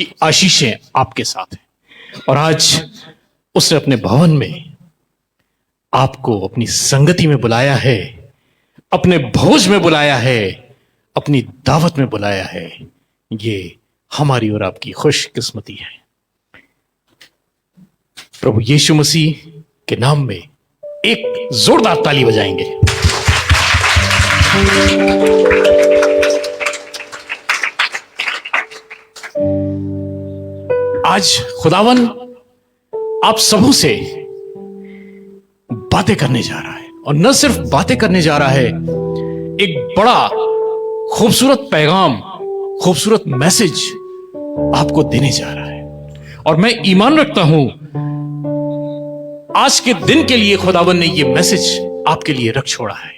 उसकी आशीषें आपके साथ हैं। और आज उसने अपने भवन में आपको अपनी संगति में बुलाया है, अपने भोज में बुलाया है, अपनी दावत में बुलाया है। ये हमारी और आपकी खुशकिस्मती है। प्रभु यीशु मसीह के नाम में एक जोरदार ताली बजाएंगे। आज खुदावन आप सबों से बातें करने जा रहा है, और न सिर्फ बातें करने जा रहा है, एक बड़ा खूबसूरत पैगाम, खूबसूरत मैसेज आपको देने जा रहा है। और मैं ईमान रखता हूं आज के दिन के लिए खुदावन ने यह मैसेज आपके लिए रख छोड़ा है,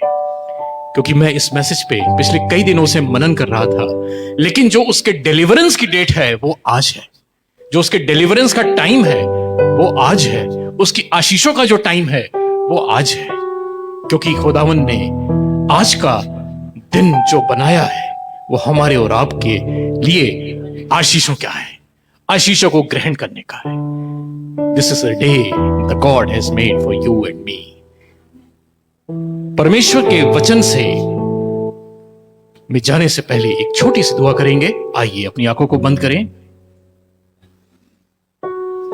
क्योंकि मैं इस मैसेज पे पिछले कई दिनों से मनन कर रहा था। लेकिन जो उसके डिलीवरेंस की डेट है वो आज है, जो उसके डिलीवरेंस का टाइम है वो आज है, उसकी आशीषों का जो टाइम है वो आज है। क्योंकि खुदावन ने आज का दिन जो बनाया है वो हमारे और आपके लिए आशीषों क्या है, आशीषों को ग्रहण करने का है। This is a day the God has made for you and me. परमेश्वर के वचन से में जाने से पहले एक छोटी सी दुआ करेंगे। आइए अपनी आंखों को बंद करें।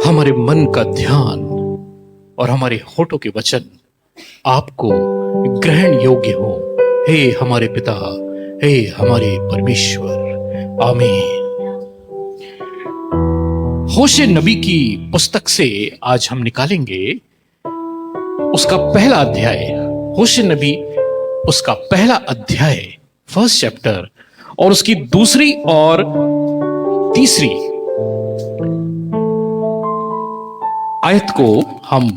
हमारे मन का ध्यान और हमारे होठों के वचन आपको ग्रहण योग्य हो। हे हमारे पिता, हे हमारे परमेश्वर, आमीन। होशे नबी की पुस्तक से आज हम निकालेंगे उसका पहला अध्याय। होशे नबी उसका पहला अध्याय, फर्स्ट चैप्टर, और उसकी दूसरी और तीसरी आयत को हम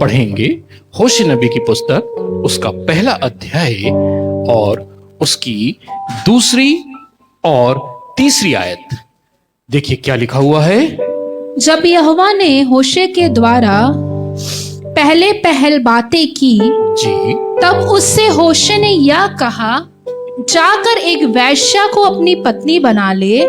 पढ़ेंगे। होशे नबी की पुस्तक उसका पहला अध्याय और उसकी दूसरी और तीसरी आयत। देखिए क्या लिखा हुआ है। जब यहोवा ने होशे के द्वारा पहले पहल बातें की जी, तब उससे होशे ने यह कहा, जाकर एक वेश्या को अपनी पत्नी बना ले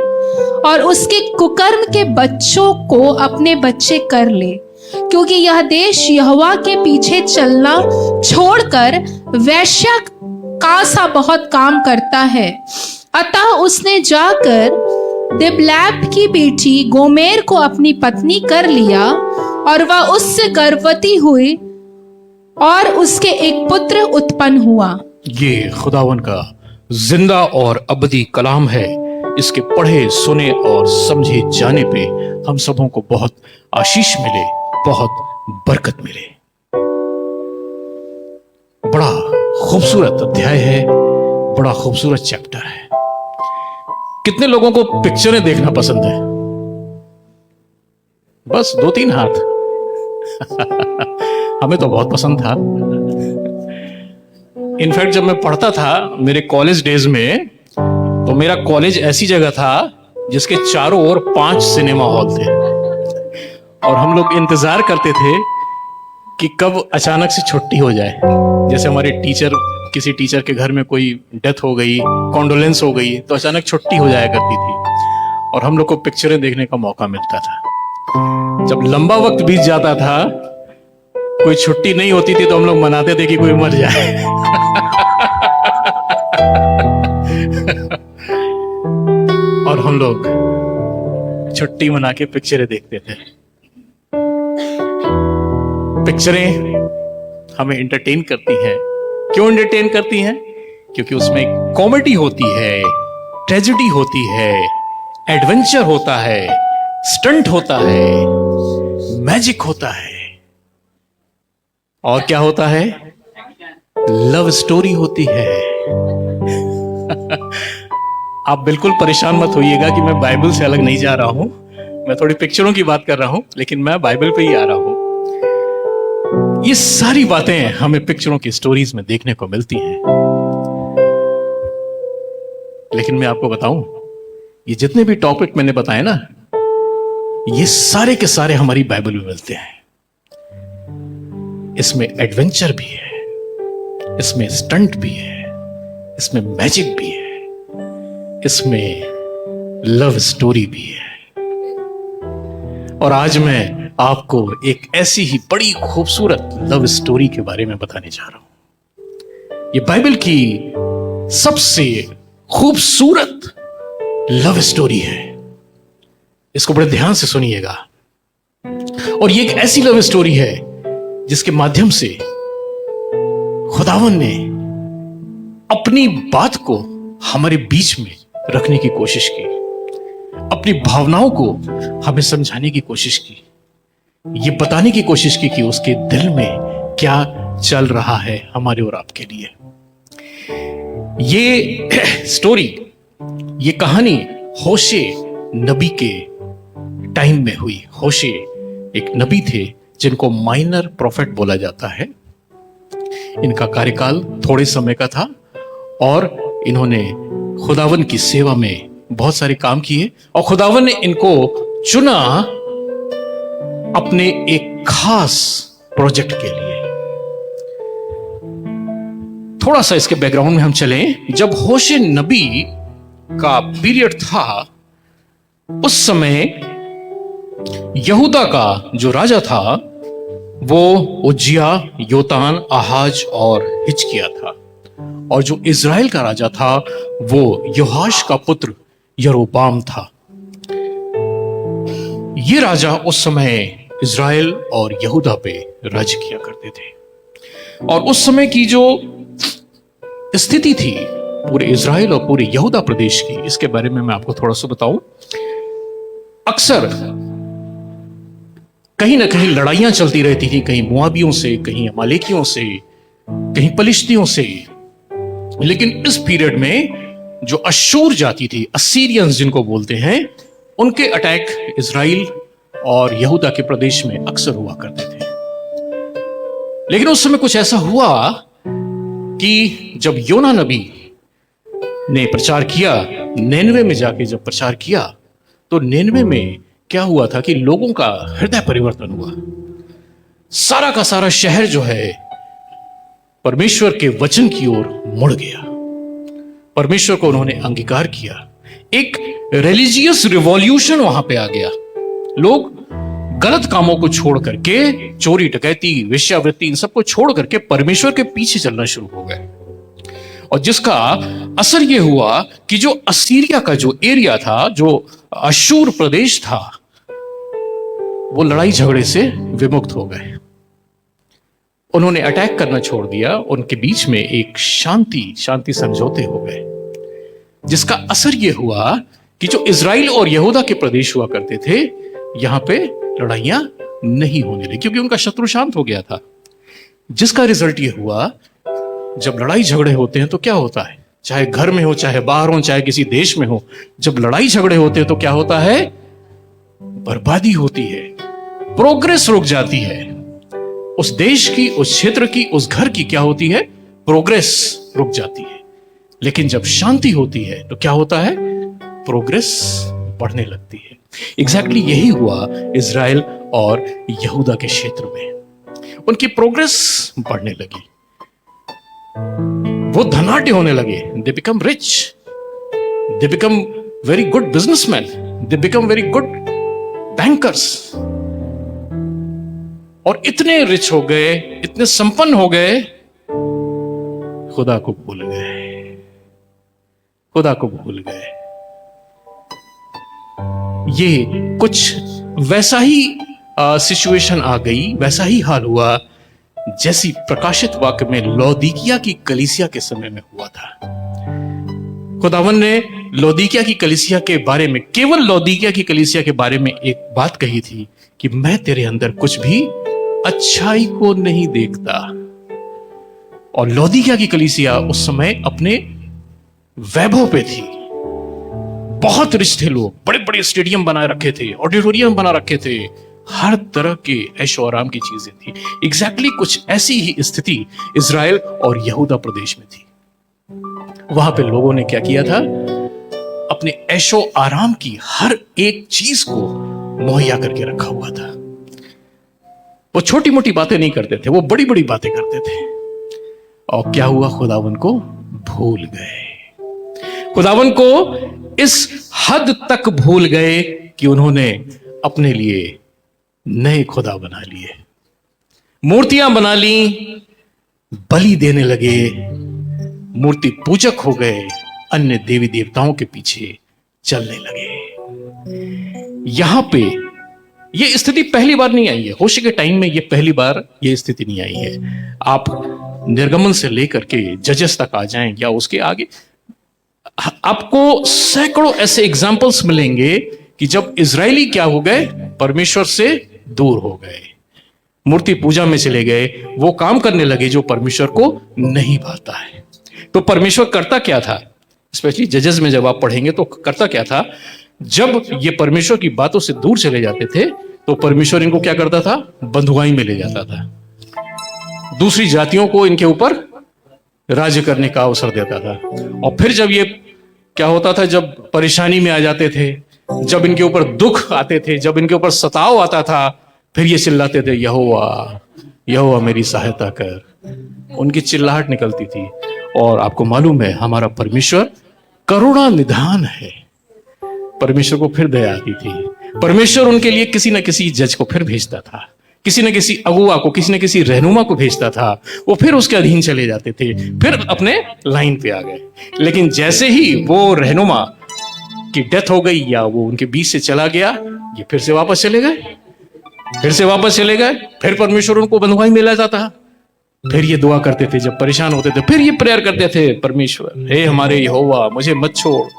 और उसके कुकर्म के बच्चों को अपने बच्चे कर ले, क्योंकि यह देश यहोवा के पीछे चलना छोड़कर वेश्या का सा बहुत काम करता है। अतः उसने जाकर दिबलैप की बेटी गोमेर को अपनी पत्नी कर लिया, और वह उससे गर्भवती हुई और उसके एक पुत्र उत्पन्न हुआ। ये खुदावन का जिंदा और अबदी कलाम है। इसके पढ़े, सुने और समझे जाने पे हम सबों को बहुत आशीष मिले, बहुत बरकत मिले। बड़ा खूबसूरत अध्याय है, बड़ा खूबसूरत चैप्टर है। कितने लोगों को पिक्चरें देखना पसंद है? बस 2-3 हाथ। हमें तो बहुत पसंद था। इनफैक्ट जब मैं पढ़ता था मेरे कॉलेज डेज में, तो मेरा कॉलेज ऐसी जगह था जिसके चारों ओर 5 सिनेमा हॉल थे, और हम लोग इंतजार करते थे कि कब अचानक से छुट्टी हो जाए। जैसे हमारे टीचर, किसी टीचर के घर में कोई डेथ हो गई, कॉन्डोलेंस हो गई, तो अचानक छुट्टी हो जाया करती थी और हम लोग को पिक्चरें देखने का मौका मिलता था। जब लंबा वक्त बीत जाता था, कोई छुट्टी नहीं होती थी, तो हम लोग मनाते थे कि कोई मर जाए। और हम लोग छुट्टी मना के पिक्चरें देखते थे। पिक्चरें हमें एंटरटेन करती हैं। क्यों एंटरटेन करती हैं? क्योंकि उसमें कॉमेडी होती है, ट्रेजेडी होती है, एडवेंचर होता है, स्टंट होता है, मैजिक होता है, और क्या होता है? लव स्टोरी होती है। आप बिल्कुल परेशान मत होइएगा कि मैं बाइबल से अलग नहीं जा रहा हूं। मैं थोड़ी पिक्चरों की बात कर रहा हूं, लेकिन मैं बाइबल पे ही आ रहा हूं। ये सारी बातें हमें पिक्चरों की स्टोरीज में देखने को मिलती हैं। लेकिन मैं आपको बताऊं, ये जितने भी टॉपिक मैंने बताए ना, ये सारे के सारे हमारी बाइबल में मिलते हैं। इसमें एडवेंचर भी है, इसमें स्टंट भी है, इसमें मैजिक भी है, इसमें लव स्टोरी भी है, और आज मैं आपको एक ऐसी ही बड़ी खूबसूरत लव स्टोरी के बारे में बताने जा रहा हूं। ये बाइबल की सबसे खूबसूरत लव स्टोरी है। इसको बड़े ध्यान से सुनिएगा। और ये एक ऐसी लव स्टोरी है जिसके माध्यम से खुदावन ने अपनी बात को हमारे बीच में रखने की कोशिश की, अपनी भावनाओं को हमें समझाने की कोशिश की, ये बताने की कोशिश की कि उसके दिल में क्या चल रहा है हमारे और आपके लिए। ये स्टोरी, ये कहानी होशे नबी के टाइम में हुई। होशे एक नबी थे जिनको माइनर प्रॉफिट बोला जाता है। इनका कार्यकाल थोड़े समय का था और इन्होंने खुदावन की सेवा में बहुत सारे काम किए और खुदावन ने इनको चुना अपने एक खास प्रोजेक्ट के लिए। थोड़ा सा इसके बैकग्राउंड में हम चलें। जब होशे नबी का पीरियड था, उस समय यहूदा का जो राजा था वो उज्जिया, योतान, आहाज और हिजकिय्याह था। और जो इज़राइल का राजा था वो योआश का पुत्र यरोबाम था। ये राजा उस समय इज़राइल और यहूदा पे राज्य किया करते थे। और उस समय की जो स्थिति थी पूरे इज़राइल और पूरे यहूदा प्रदेश की, इसके बारे में मैं आपको थोड़ा सा बताऊं। अक्सर कहीं ना कहीं लड़ाइयां चलती रहती थी, कहीं मुआबियों से, कहीं अमालेकियों से, कहीं पलिश्तियों से। लेकिन इस पीरियड में जो अशूर जाति थी, असीरियंस जिनको बोलते हैं, उनके अटैक इज़राइल और यहूदा के प्रदेश में अक्सर हुआ करते थे। लेकिन उस समय कुछ ऐसा हुआ कि जब योना नबी ने प्रचार किया, निनवे में जाके जब प्रचार किया, तो निनवे में क्या हुआ था कि लोगों का हृदय परिवर्तन हुआ। सारा का सारा शहर जो है परमेश्वर के वचन की ओर मुड़ गया। परमेश्वर को उन्होंने अंगीकार किया। एक रिलीजियस रिवॉल्यूशन वहां पे आ गया। लोग गलत कामों को छोड़ करके, चोरी, डकैती, वेश्यावृत्ति, इन सबको छोड़ करके परमेश्वर के पीछे चलना शुरू हो गए। और जिसका असर यह हुआ कि जो असीरिया का जो एरिया था, जो अशूर प्रदेश था, वो लड़ाई झगड़े से विमुक्त हो गए। उन्होंने अटैक करना छोड़ दिया। उनके बीच में एक शांति समझौते हो गए, जिसका असर यह हुआ कि जो इज़राइल और यहूदा के प्रदेश हुआ करते थे, यहां पे लड़ाइयां नहीं होने लगी, क्योंकि उनका शत्रु शांत हो गया था। जिसका रिजल्ट यह हुआ, जब लड़ाई झगड़े होते हैं तो क्या होता है, चाहे घर में हो, चाहे बाहर हो, चाहे किसी देश में हो, जब लड़ाई झगड़े होते हैं तो क्या होता है, बर्बादी होती है, प्रोग्रेस रुक जाती है। उस देश की, उस क्षेत्र की, उस घर की क्या होती है, प्रोग्रेस रुक जाती है। लेकिन जब शांति होती है तो क्या होता है, प्रोग्रेस बढ़ने लगती है। एग्जैक्टली यही हुआ इज़राइल और यहूदा के क्षेत्र में। उनकी प्रोग्रेस बढ़ने लगी, वो धनाढ्य होने लगे। They become rich, they become very good businessman, they become very good bankers. और इतने रिच हो गए, इतने संपन्न हो गए, खुदा को भूल गए, खुदा को भूल गए। ये कुछ वैसा ही सिचुएशन आ गई, वैसा ही हाल हुआ जैसी प्रकाशित वाक्य में लौदीकिया की कलीसिया के समय में हुआ था। खुदावन ने लौदीकिया की कलीसिया के बारे में, केवल लौदीकिया की कलीसिया के बारे में एक बात कही थी कि मैं तेरे अंदर कुछ भी अच्छाई को नहीं देखता। और लौदीकिया की कलीसिया उस समय अपने वैभव पे थी। बहुत रिच थे लोग, बड़े बड़े स्टेडियम बना रखे थे, ऑडिटोरियम बना रखे थे, हर तरह के ऐशो आराम की चीजें थी। एग्जैक्टली कुछ ऐसी ही स्थिति इज़राइल और यहूदा प्रदेश में थी। वहां पे लोगों ने क्या किया था, अपने ऐशो आराम की हर एक चीज को मुहैया करके रखा हुआ था। वो छोटी मोटी बातें नहीं करते थे, वो बड़ी बड़ी बातें करते थे। और क्या हुआ, खुदावन को भूल गए। खुदावन को इस हद तक भूल गए कि उन्होंने अपने लिए नए खुदा बना लिए, मूर्तियां बना ली, बलि देने लगे, मूर्ति पूजक हो गए, अन्य देवी देवताओं के पीछे चलने लगे। यहां पे ये स्थिति पहली बार नहीं आई है, होशे के टाइम में ये पहली बार ये स्थिति नहीं आई है। आप निर्गमन से लेकर के जजेस तक आ जाएं या उसके आगे, आपको सैकड़ों ऐसे एग्जाम्पल्स मिलेंगे कि जब इजरायली क्या हो गए, परमेश्वर से दूर हो गए, मूर्ति पूजा में चले गए, वो काम करने लगे जो परमेश्वर को नहीं भाता है। तो परमेश्वर करता क्या था, स्पेशली जजेस में जब आप पढ़ेंगे तो करता क्या था, जब ये परमेश्वर की बातों से दूर चले जाते थे तो परमेश्वर इनको क्या करता था, बंधुआई में ले जाता था, दूसरी जातियों को इनके ऊपर राज्य करने का अवसर देता था। और फिर जब ये क्या होता था, जब परेशानी में आ जाते थे, जब इनके ऊपर दुख आते थे, जब इनके ऊपर सताव आता था, फिर ये चिल्लाते थे, यहोवा यहोवा मेरी सहायता कर। उनकी चिल्लाहट निकलती थी। और आपको मालूम है हमारा परमेश्वर करुणा निधान है, परमेश्वर को फिर दया आती थी। परमेश्वर उनके लिए किसी न किसी जज को फिर भेजता था, किसी न किसी अगुआ को, किसी न किसी रहनुमा को भेजता था, वो फिर उसके अधीन चले जाते थे, फिर अपने लाइन पे आ गए। लेकिन जैसे ही वो रहनुमा की डेथ हो गई या वो उनके बीच से चला गया, ये फिर से वापस चले गए, फिर से वापस चले गए, फिर परमेश्वर उनको बंधुआई में ले जाता। फिर ये दुआ करते थे, जब परेशान होते थे फिर ये प्रेयर करते थे, परमेश्वर हे हमारे यहोवा मुझे मत छोड़।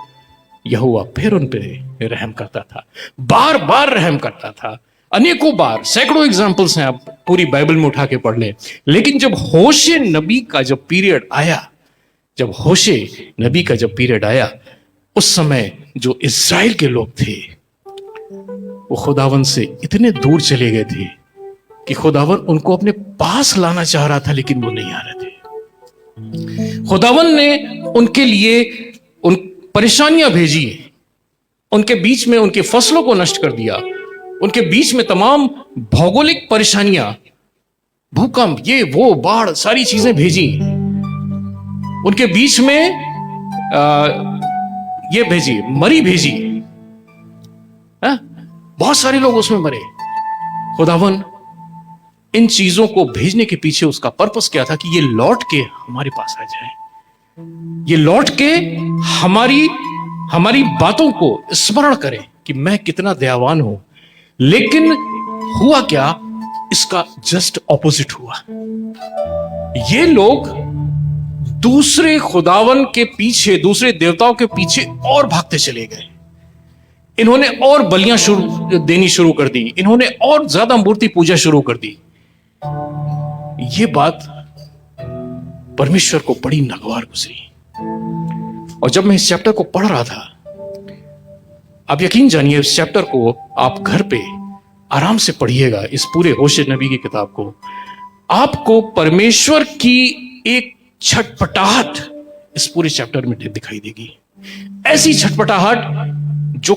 यहोवा फिर उन पे रहम करता था, बार बार रहम करता था, अनेकों बार, सैकड़ों एग्जाम्पल्स हैं, आप पूरी बाइबल में उठा के पढ़ लें। लेकिन जब होशे नबी का जब पीरियड आया, जब होशे नबी का जब पीरियड आया, उस समय जो इस्राएल के लोग थे वो खुदावन से इतने दूर चले गए थे कि खुदावन उनको अपने पास लाना चाह रहा था, लेकिन वो नहीं आ रहे थे। खुदावन ने उनके लिए उन परेशानियां भेजी, उनके बीच में उनकी फसलों को नष्ट कर दिया, उनके बीच में तमाम भौगोलिक परेशानियां, भूकंप, ये वो, बाढ़, सारी चीजें भेजी। उनके बीच में ये भेजी, मरी भेजी, बहुत सारे लोग उसमें मरे। खुदावन इन चीजों को भेजने के पीछे उसका पर्पस क्या था कि ये लौट के हमारे पास आ जाए, ये लौट के हमारी बातों को स्मरण करें कि मैं कितना दयावान हूं। लेकिन हुआ क्या, इसका जस्ट ऑपोजिट हुआ। ये लोग दूसरे खुदावन के पीछे, दूसरे देवताओं के पीछे और भागते चले गए। इन्होंने और बलियां देनी शुरू कर दी, इन्होंने और ज्यादा मूर्ति पूजा शुरू कर दी। ये बात परमेश्वर को बड़ी नागवार गुजरी। और जब मैं इस चैप्टर को पढ़ रहा था, आप यकीन जानिए इस चैप्टर को आप घर पे आराम से पढ़िएगा, इस पूरे होशे नबी की किताब को, आपको परमेश्वर की एक छटपटाहट इस पूरे चैप्टर में दिखाई देगी। ऐसी छटपटाहट जो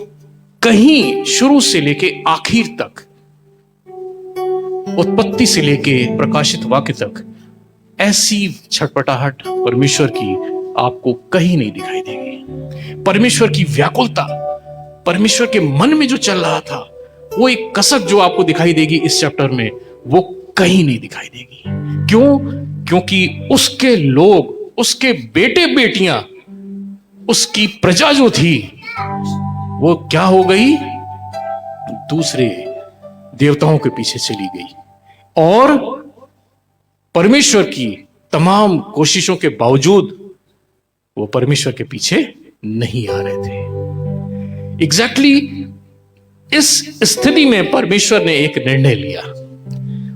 कहीं शुरू से लेके आखिर तक, उत्पत्ति से लेके प्रकाशित वाक्य तक, ऐसी छटपटाहट परमेश्वर की आपको कहीं नहीं दिखाई देगी। परमेश्वर की व्याकुलता, परमेश्वर के मन में जो चल रहा था, वो एक कसक जो आपको दिखाई देगी इस चैप्टर में, वो कहीं नहीं दिखाई देगी। क्यों? क्योंकि उसके लोग, उसके बेटे बेटियां, उसकी प्रजा जो थी, वो क्या हो गई, दूसरे देवताओं के पीछे चली गई। और परमेश्वर की तमाम कोशिशों के बावजूद वो परमेश्वर के पीछे नहीं आ रहे थे। एग्जैक्टली इस स्थिति में परमेश्वर ने एक निर्णय लिया,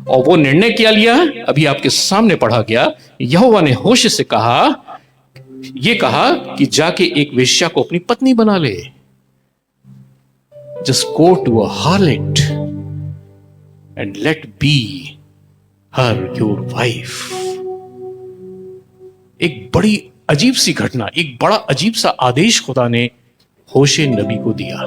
और वो निर्णय क्या लिया, अभी आपके सामने पढ़ा गया। यहोवा ने होशे से ये कहा कि जाके एक वेश्या को अपनी पत्नी बना ले। Just go to a harlot and let be her your wife. एक बड़ी अजीब सी घटना, एक बड़ा अजीब सा आदेश खुदा ने होशे नबी को दिया।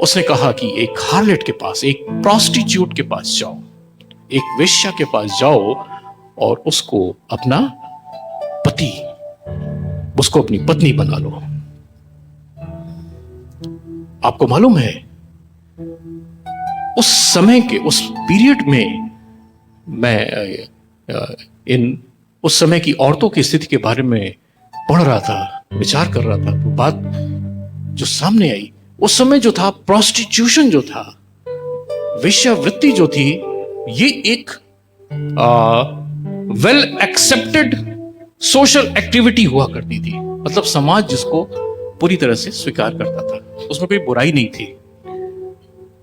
उसने कहा कि एक हार्लेट के पास, एक प्रोस्टिट्यूट के पास जाओ, एक वेश्या के पास जाओ और उसको अपना पति, उसको अपनी पत्नी बना लो। आपको मालूम है उस समय के उस पीरियड में मैं उस समय की औरतों की स्थिति के बारे में पढ़ रहा था, विचार कर रहा था, तो बात जो सामने आई, उस समय जो था प्रोस्टिट्यूशन जो था, वेश्यावृत्ति जो थी, ये एक वेल एक्सेप्टेड सोशल एक्टिविटी हुआ करती थी। मतलब समाज जिसको पूरी तरह से स्वीकार करता था, उसमें कोई बुराई नहीं थी।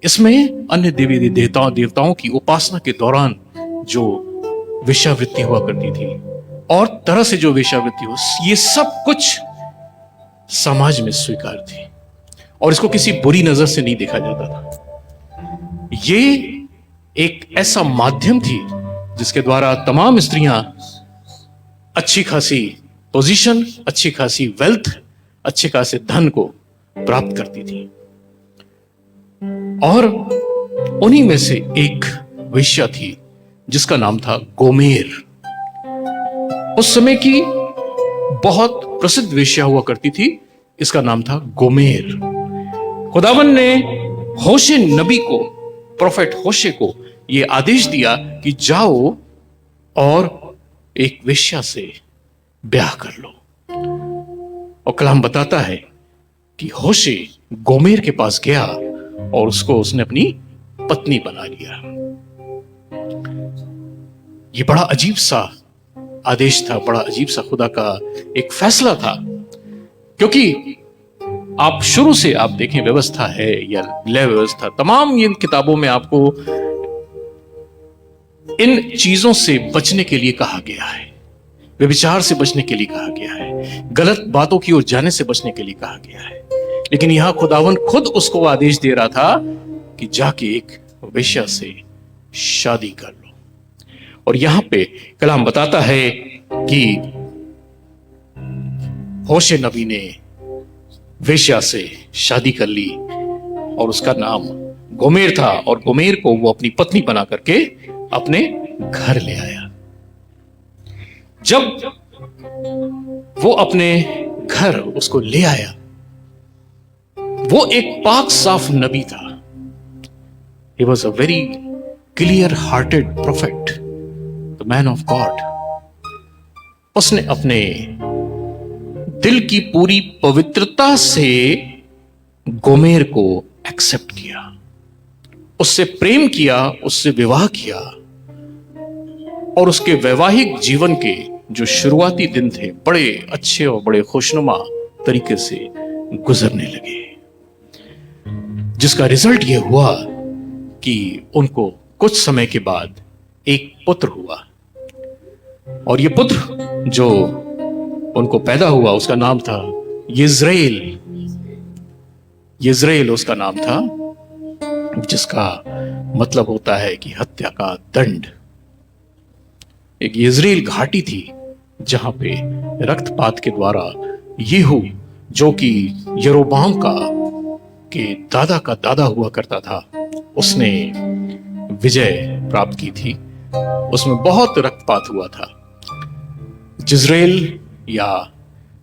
इसमें अन्य देवी देवताओं की उपासना के दौरान जो वेश्यावृत्ति हुआ करती थी और तरह से जो वेश्यावृत्ति हो, ये सब कुछ समाज में स्वीकार थी और इसको किसी बुरी नजर से नहीं देखा जाता था। ये एक ऐसा माध्यम थी जिसके द्वारा तमाम स्त्रियां अच्छी खासी पोजीशन, अच्छी खासी वेल्थ, अच्छे खासे धन को प्राप्त करती थी। और उन्हीं में से एक वेश्या थी जिसका नाम था गोमेर। उस समय की बहुत प्रसिद्ध वेश्या हुआ करती थी, इसका नाम था गोमेर। खुदावन ने होशे नबी को, प्रोफेट होशे को यह आदेश दिया कि जाओ और एक वेश्या से ब्याह कर लो। और कलाम बताता है कि होशे गोमेर के पास गया और उसने अपनी पत्नी बना लिया। यह बड़ा अजीब सा आदेश था, बड़ा अजीब सा खुदा का एक फैसला था, क्योंकि आप शुरू से आप देखें, व्यवस्था है या लय व्यवस्था, तमाम इन किताबों में आपको इन चीजों से बचने के लिए कहा गया है। व्यभिचार से बचने के लिए कहा गया है, गलत बातों की ओर जाने से बचने के लिए कहा गया है। लेकिन यहां खुदावन खुद उसको आदेश दे रहा था कि जाके एक वेश्या से शादी कर लो। और यहां पे कलाम बताता है कि होशे नबी ने वेश्या से शादी कर ली और उसका नाम गोमेर था, और गोमेर को वो अपनी पत्नी बना करके अपने घर ले आया। जब वो अपने घर उसको ले आया, वो एक पाक साफ नबी था। He was a very clear-hearted prophet, the man of God. उसने अपने दिल की पूरी पवित्रता से गोमेर को एक्सेप्ट किया, उससे प्रेम किया, उससे विवाह किया, और उसके वैवाहिक जीवन के जो शुरुआती दिन थे बड़े अच्छे और बड़े खुशनुमा तरीके से गुजरने लगे, जिसका रिजल्ट यह हुआ कि उनको कुछ समय के बाद एक पुत्र हुआ। और यह पुत्र जो उनको पैदा हुआ उसका नाम था यिज्रेल। यिज्रेल उसका नाम था, जिसका मतलब होता है कि हत्या का दंड। एक यिज्रेल घाटी थी जहां पे रक्तपात के द्वारा येहू, जो कि यरोबाम के दादा हुआ करता था, उसने विजय प्राप्त की थी। उसमें बहुत रक्तपात हुआ था। जिज्रेल या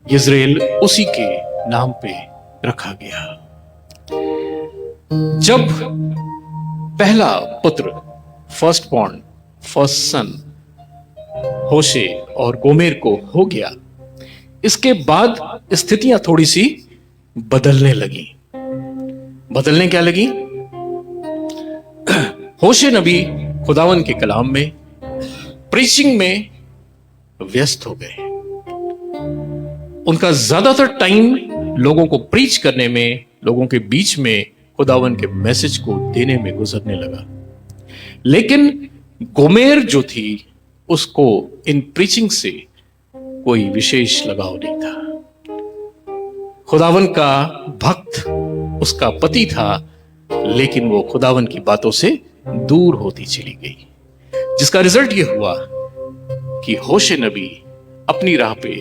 यिज्रेल उसी के नाम पे रखा गया। जब पहला पुत्र, फर्स्ट बॉर्न, फर्स्ट सन होशे और गोमेर को हो गया, इसके बाद स्थितियां थोड़ी सी बदलने लगी। बदलने क्या लगी? होशे नबी खुदावन के कलाम में, प्रीचिंग में व्यस्त हो गए। उनका ज्यादातर टाइम लोगों को प्रीच करने में, लोगों के बीच में खुदावन के मैसेज को देने में गुजरने लगा। लेकिन गोमेर जो थी, उसको इन प्रीचिंग से कोई विशेष लगाव नहीं था। खुदावन का भक्त उसका पति था, लेकिन वो खुदावन की बातों से दूर होती चली गई, जिसका रिजल्ट यह हुआ कि होशे नबी अपनी राह पे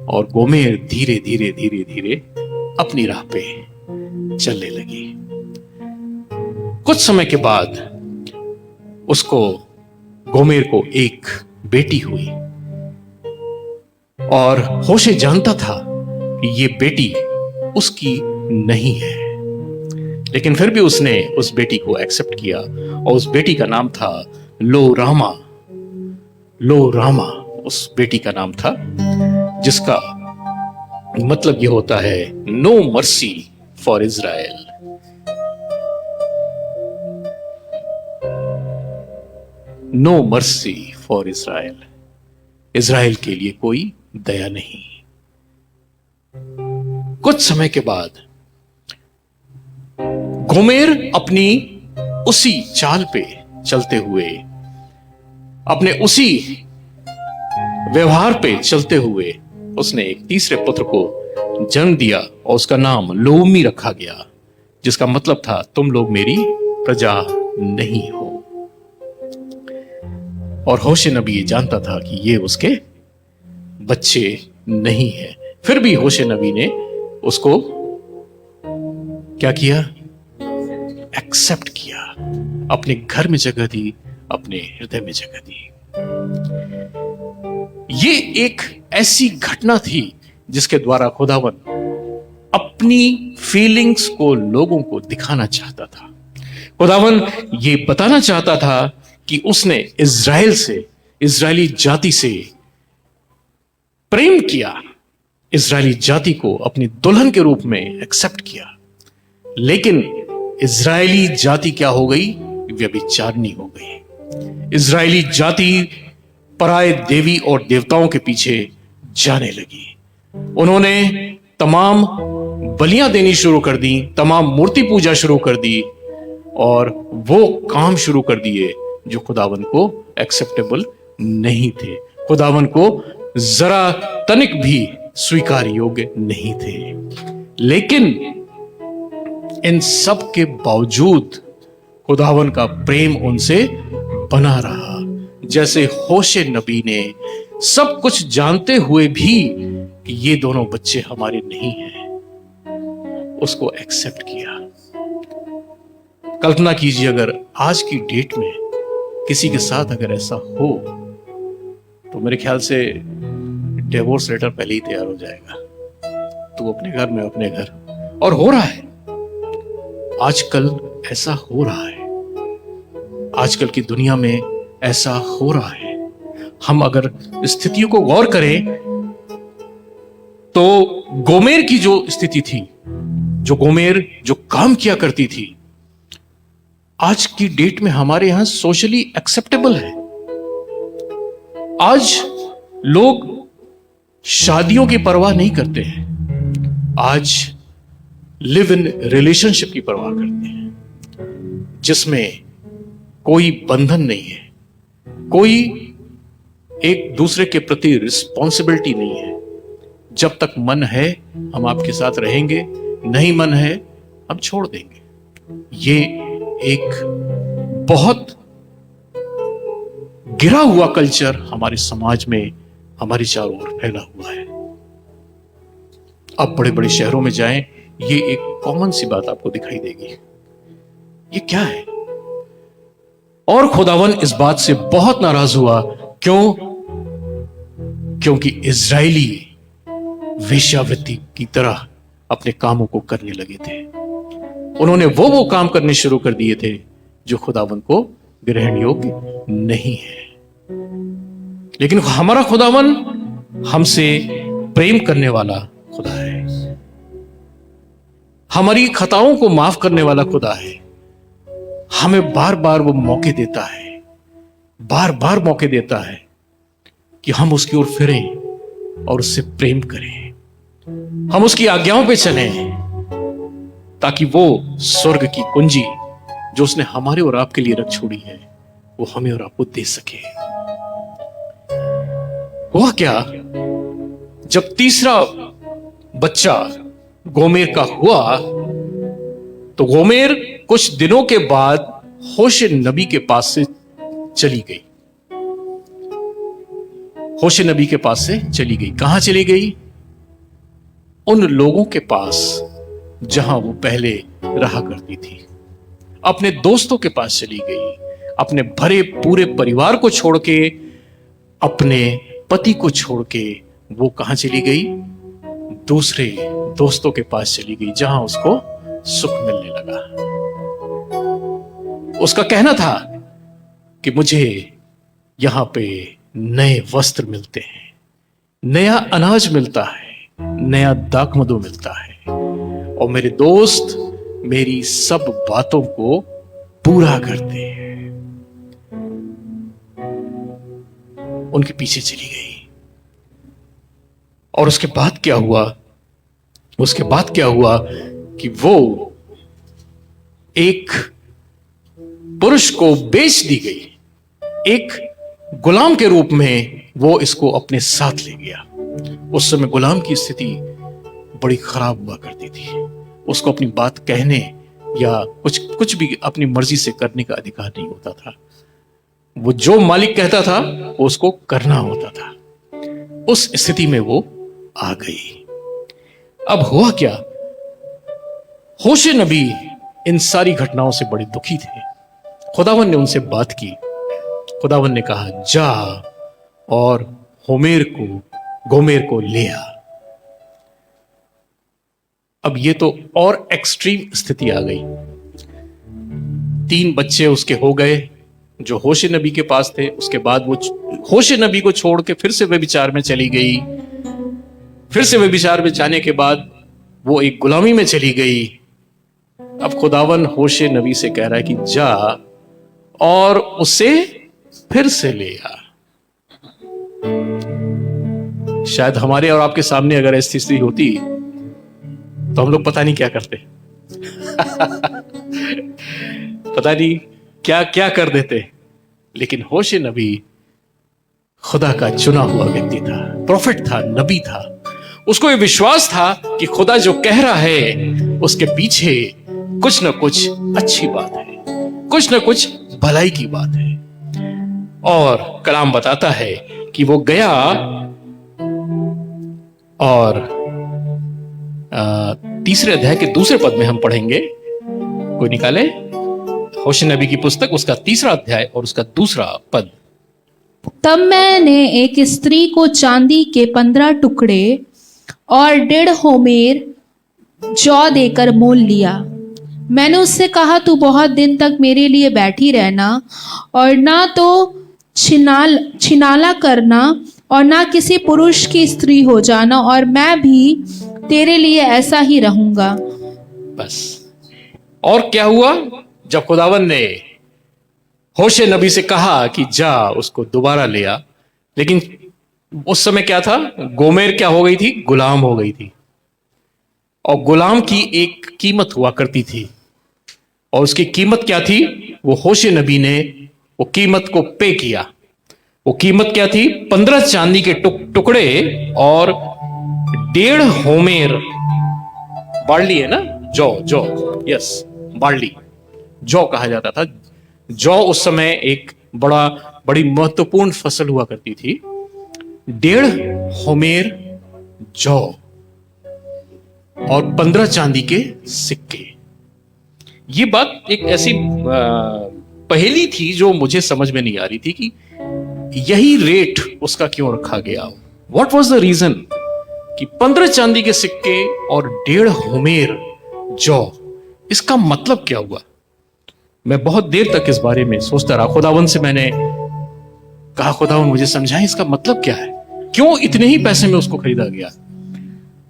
और गोमेर धीरे धीरे धीरे धीरे अपनी राह पे चलने लगी। कुछ समय के बाद उसको, गोमेर को एक बेटी हुई, और होशे जानता था कि ये बेटी उसकी नहीं है। लेकिन फिर भी उसने उस बेटी को एक्सेप्ट किया और उस बेटी का नाम था लो रामा। लो रामा उस बेटी का नाम था, जिसका मतलब यह होता है no mercy for Israel. No mercy for Israel, Israel के लिए कोई दया नहीं। कुछ समय के बाद गोमेर अपनी उसी चाल पे चलते हुए, अपने उसी व्यवहार पे चलते हुए उसने एक तीसरे पुत्र को जन्म दिया और उसका नाम लोमी रखा गया, जिसका मतलब था तुम लोग मेरी प्रजा नहीं हो। और होशे नबी ये जानता था कि ये उसके बच्चे नहीं है, फिर भी होशे नबी ने उसको क्या किया? एक्सेप्ट किया, अपने घर में जगह दी, अपने हृदय में जगह दी। ये एक ऐसी घटना थी जिसके द्वारा खुदावन अपनी फीलिंग्स को लोगों को दिखाना चाहता था। खुदावन ये बताना चाहता था कि उसने इज़राइल से, इज़राइली जाति से प्रेम किया, इज़राइली जाति को अपनी दुल्हन के रूप में एक्सेप्ट किया। लेकिन इज़राइली जाति क्या हो गई? व्यभिचारिणी हो गई। इज़राइली जाति पराये देवी और देवताओं के पीछे जाने लगी। उन्होंने तमाम बलियां देनी शुरू कर दी, तमाम मूर्ति पूजा शुरू कर दी और वो काम शुरू कर दिए जो खुदावन को एक्सेप्टेबल नहीं थे, खुदावन को जरा तनिक भी स्वीकार योग्य नहीं थे। लेकिन इन सब के बावजूद खुदावन का प्रेम उनसे बना रहा। जैसे होशे नबी ने सब कुछ जानते हुए भी कि ये दोनों बच्चे हमारे नहीं हैं, उसको एक्सेप्ट किया। कल्पना कीजिए अगर आज की डेट में किसी के साथ अगर ऐसा हो तो मेरे ख्याल से डिवोर्स लेटर पहले ही तैयार हो जाएगा। तू अपने घर में अपने घर, और हो रहा है आजकल, ऐसा हो रहा है आजकल की दुनिया में, ऐसा हो रहा है। हम अगर स्थितियों को गौर करें तो गोमेर की जो स्थिति थी, जो गोमेर जो काम किया करती थी, आज की डेट में हमारे यहां सोशली एक्सेप्टेबल है। आज लोग शादियों की परवाह नहीं करते हैं, आज लिव इन रिलेशनशिप की परवाह करते हैं, जिसमें कोई बंधन नहीं है, कोई एक दूसरे के प्रति रिस्पॉन्सिबिलिटी नहीं है। जब तक मन है हम आपके साथ रहेंगे, नहीं मन है हम छोड़ देंगे। ये एक बहुत गिरा हुआ कल्चर हमारे समाज में, हमारी चारों ओर फैला हुआ है। अब बड़े बड़े शहरों में जाएं, ये एक कॉमन सी बात आपको दिखाई देगी। ये क्या है? और खुदावन इस बात से बहुत नाराज हुआ। क्यों? क्योंकि इज़राइली वेश्यावृत्ति की तरह अपने कामों को करने लगे थे। उन्होंने वो काम करने शुरू कर दिए थे जो खुदावन को ग्रहण योग्य नहीं है। लेकिन हमारा खुदावन हमसे प्रेम करने वाला खुदा है, हमारी खताओं को माफ करने वाला खुदा है। हमें बार बार वो मौके देता है, बार बार मौके देता है कि हम उसकी ओर फिरें और उससे प्रेम करें, हम उसकी आज्ञाओं पे चलें, ताकि वो स्वर्ग की कुंजी जो उसने हमारे और आपके लिए रख छोड़ी है वो हमें और आपको दे सके। हुआ क्या? जब तीसरा बच्चा गोमेर का हुआ तो गोमेर कुछ दिनों के बाद होशे नबी के पास से चली गई। होशे नबी के पास से चली गई। कहां चली गई? उन लोगों के पास जहां वो पहले रहा करती थी। अपने दोस्तों के पास चली गई। अपने भरे पूरे परिवार को छोड़ के, अपने पति को छोड़ के वो कहां चली गई? दूसरे दोस्तों के पास चली गई, जहां उसको सुख मिलने लगा। उसका कहना था कि मुझे यहां पे नए वस्त्र मिलते हैं, नया अनाज मिलता है, नया दाखमधु मिलता है, और मेरे दोस्त मेरी सब बातों को पूरा करते हैं। उनके पीछे चली गई। और उसके बाद क्या हुआ? उसके बाद क्या हुआ कि वो एक पुरुष को बेच दी गई। एक गुलाम के रूप में वो इसको अपने साथ ले गया। उस समय गुलाम की स्थिति बड़ी खराब हुआ करती थी। उसको अपनी बात कहने या कुछ भी अपनी मर्जी से करने का अधिकार नहीं होता था। वो जो मालिक कहता था वो उसको करना होता था। उस स्थिति में वो आ गई। अब हुआ क्या? होशे नबी इन सारी घटनाओं से बड़े दुखी थे। खुदावन ने उनसे बात की। खुदावन ने कहा, जा और गोमेर को ले आ। अब ये तो और एक्सट्रीम स्थिति आ गई। 3 बच्चे उसके हो गए जो होशे नबी के पास थे। उसके बाद वो होशे नबी को छोड़ के फिर से व्यभिचार में चली गई। फिर से व्यभिचार में जाने के बाद वो एक गुलामी में चली गई। अब खुदावन होशे नबी से कह रहा है कि जा और उसे फिर से ले आ। शायद हमारे और आपके सामने अगर ऐसी स्थिति होती तो हम लोग पता नहीं क्या करते। पता नहीं क्या क्या कर देते। लेकिन होशे नबी खुदा का चुना हुआ व्यक्ति था, प्रोफेट था, नबी था। उसको ये विश्वास था कि खुदा जो कह रहा है उसके पीछे कुछ ना कुछ अच्छी बात है, कुछ ना कुछ भलाई की बात है। और कलाम बताता है कि वो गया और 3 अध्याय के 2 पद में हम पढ़ेंगे। कोई निकाले होशे नबी की पुस्तक, उसका 3 अध्याय और उसका 2 पद। तब मैंने एक स्त्री को चांदी के 15 टुकड़े और 1.5 होमेर जौ देकर मोल लिया। मैंने उससे कहा, तू बहुत दिन तक मेरे लिए बैठी रहना और ना तो छिनाला करना और ना किसी पुरुष की स्त्री हो जाना, और मैं भी तेरे लिए ऐसा ही रहूंगा। बस। और क्या हुआ? जब खुदावन ने होशे नबी से कहा कि जा उसको दोबारा ले आ, लेकिन उस समय क्या था? गोमेर क्या हो गई थी? गुलाम हो गई थी। और गुलाम की एक कीमत हुआ करती थी, और उसकी कीमत क्या थी? वो होशे नबी ने वो कीमत को पे किया। वो कीमत क्या थी? 15 चांदी के टुकड़े और 1.5 होमेर बार्ली है ना, जौ, यस, बार्ली, जौ कहा जाता था। जौ उस समय एक बड़ी महत्वपूर्ण फसल हुआ करती थी। 1.5 होमेर जौ और 15 चांदी के सिक्के। ये बात एक ऐसी पहेली थी जो मुझे समझ में नहीं आ रही थी कि यही रेट उसका क्यों रखा गया। व्हाट वाज द रीजन कि 15 चांदी के सिक्के और 1.5 होमेर जौ, इसका मतलब क्या हुआ? मैं बहुत देर तक इस बारे में सोचता रहा। खुदावन से मैंने कहा, खुदावन मुझे समझाएं इसका मतलब क्या है, क्यों इतने ही पैसे में उसको खरीदा गया।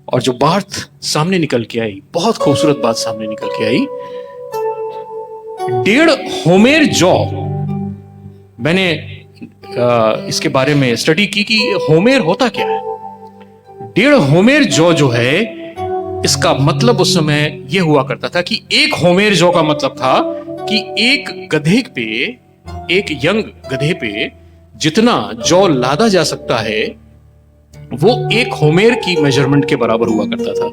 और जो बात सामने निकल के आई, बहुत खूबसूरत बात सामने निकल के आई। 1.5 होमेर जौ, मैंने इसके बारे में स्टडी की कि होमेर होता क्या है। 1.5 होमेर जौ जो है, इसका मतलब उस समय यह हुआ करता था कि 1 होमेर जौ का मतलब था कि एक गधे पे, एक यंग गधे पे जितना जौ लादा जा सकता है वो 1 होमेर की मेजरमेंट के बराबर हुआ करता था।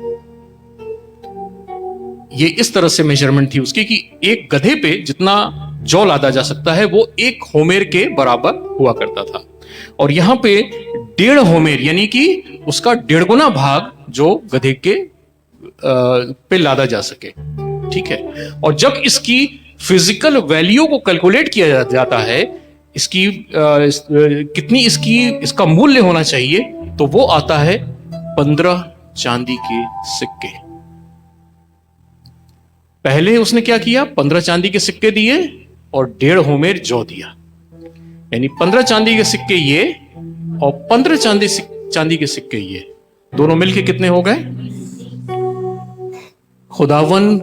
ये इस तरह से मेजरमेंट थी उसकी कि एक गधे पे जितना जौ लादा जा सकता है वो 1 होमेर के बराबर हुआ करता था। और यहां पे 1.5 होमेर यानी कि उसका 1.5 गुना भाग जो गधे के पे लादा जा सके। ठीक है। और जब इसकी फिजिकल वैल्यू को कैलकुलेट किया जाता है, इसकी कितनी इसका मूल्य होना चाहिए, तो वो आता है 15 चांदी के सिक्के। पहले उसने क्या किया, 15 चांदी के सिक्के दिए और 1.5 होमेर जौ दिया। यानी 15 चांदी के सिक्के ये और 15 चांदी के सिक्के ये, दोनों मिलके कितने हो गए? खुदावन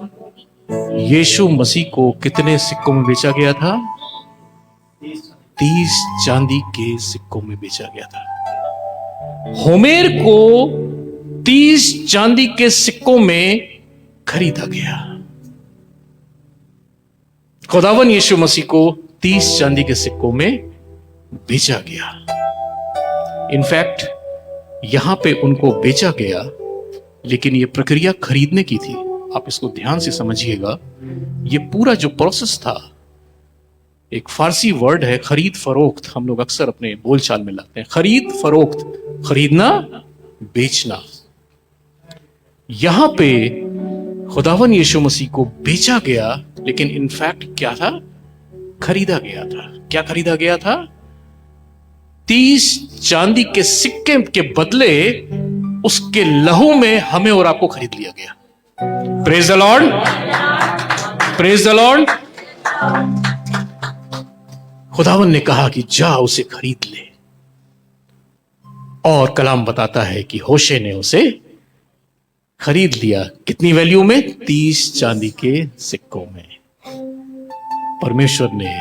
यीशु मसीह को कितने सिक्कों में बेचा गया था? 30 चांदी के सिक्कों में बेचा गया था। होमेर को 30 चांदी के सिक्कों में खरीदा गया। खुदावन यीशु मसीह को 30 चांदी के सिक्कों में बेचा गया। इनफैक्ट यहां पे उनको बेचा गया, लेकिन यह प्रक्रिया खरीदने की थी। आप इसको ध्यान से समझिएगा। यह पूरा जो प्रोसेस था, एक फारसी वर्ड है खरीद फरोख्त, हम लोग अक्सर अपने बोलचाल में लाते हैं। खरीद फरोख्त, खरीदना बेचना। यहां पे खुदावन यीशु मसीह को बेचा गया, लेकिन इनफैक्ट क्या था? खरीदा गया था। क्या खरीदा गया था? 30 चांदी के सिक्के के बदले उसके लहू में हमें और आपको खरीद लिया गया। Praise the Lord, praise the Lord. खुदावन ने कहा कि जा उसे खरीद ले, और कलाम बताता है कि होशे ने उसे खरीद लिया। कितनी वैल्यू में? 30 चांदी के सिक्कों में। परमेश्वर ने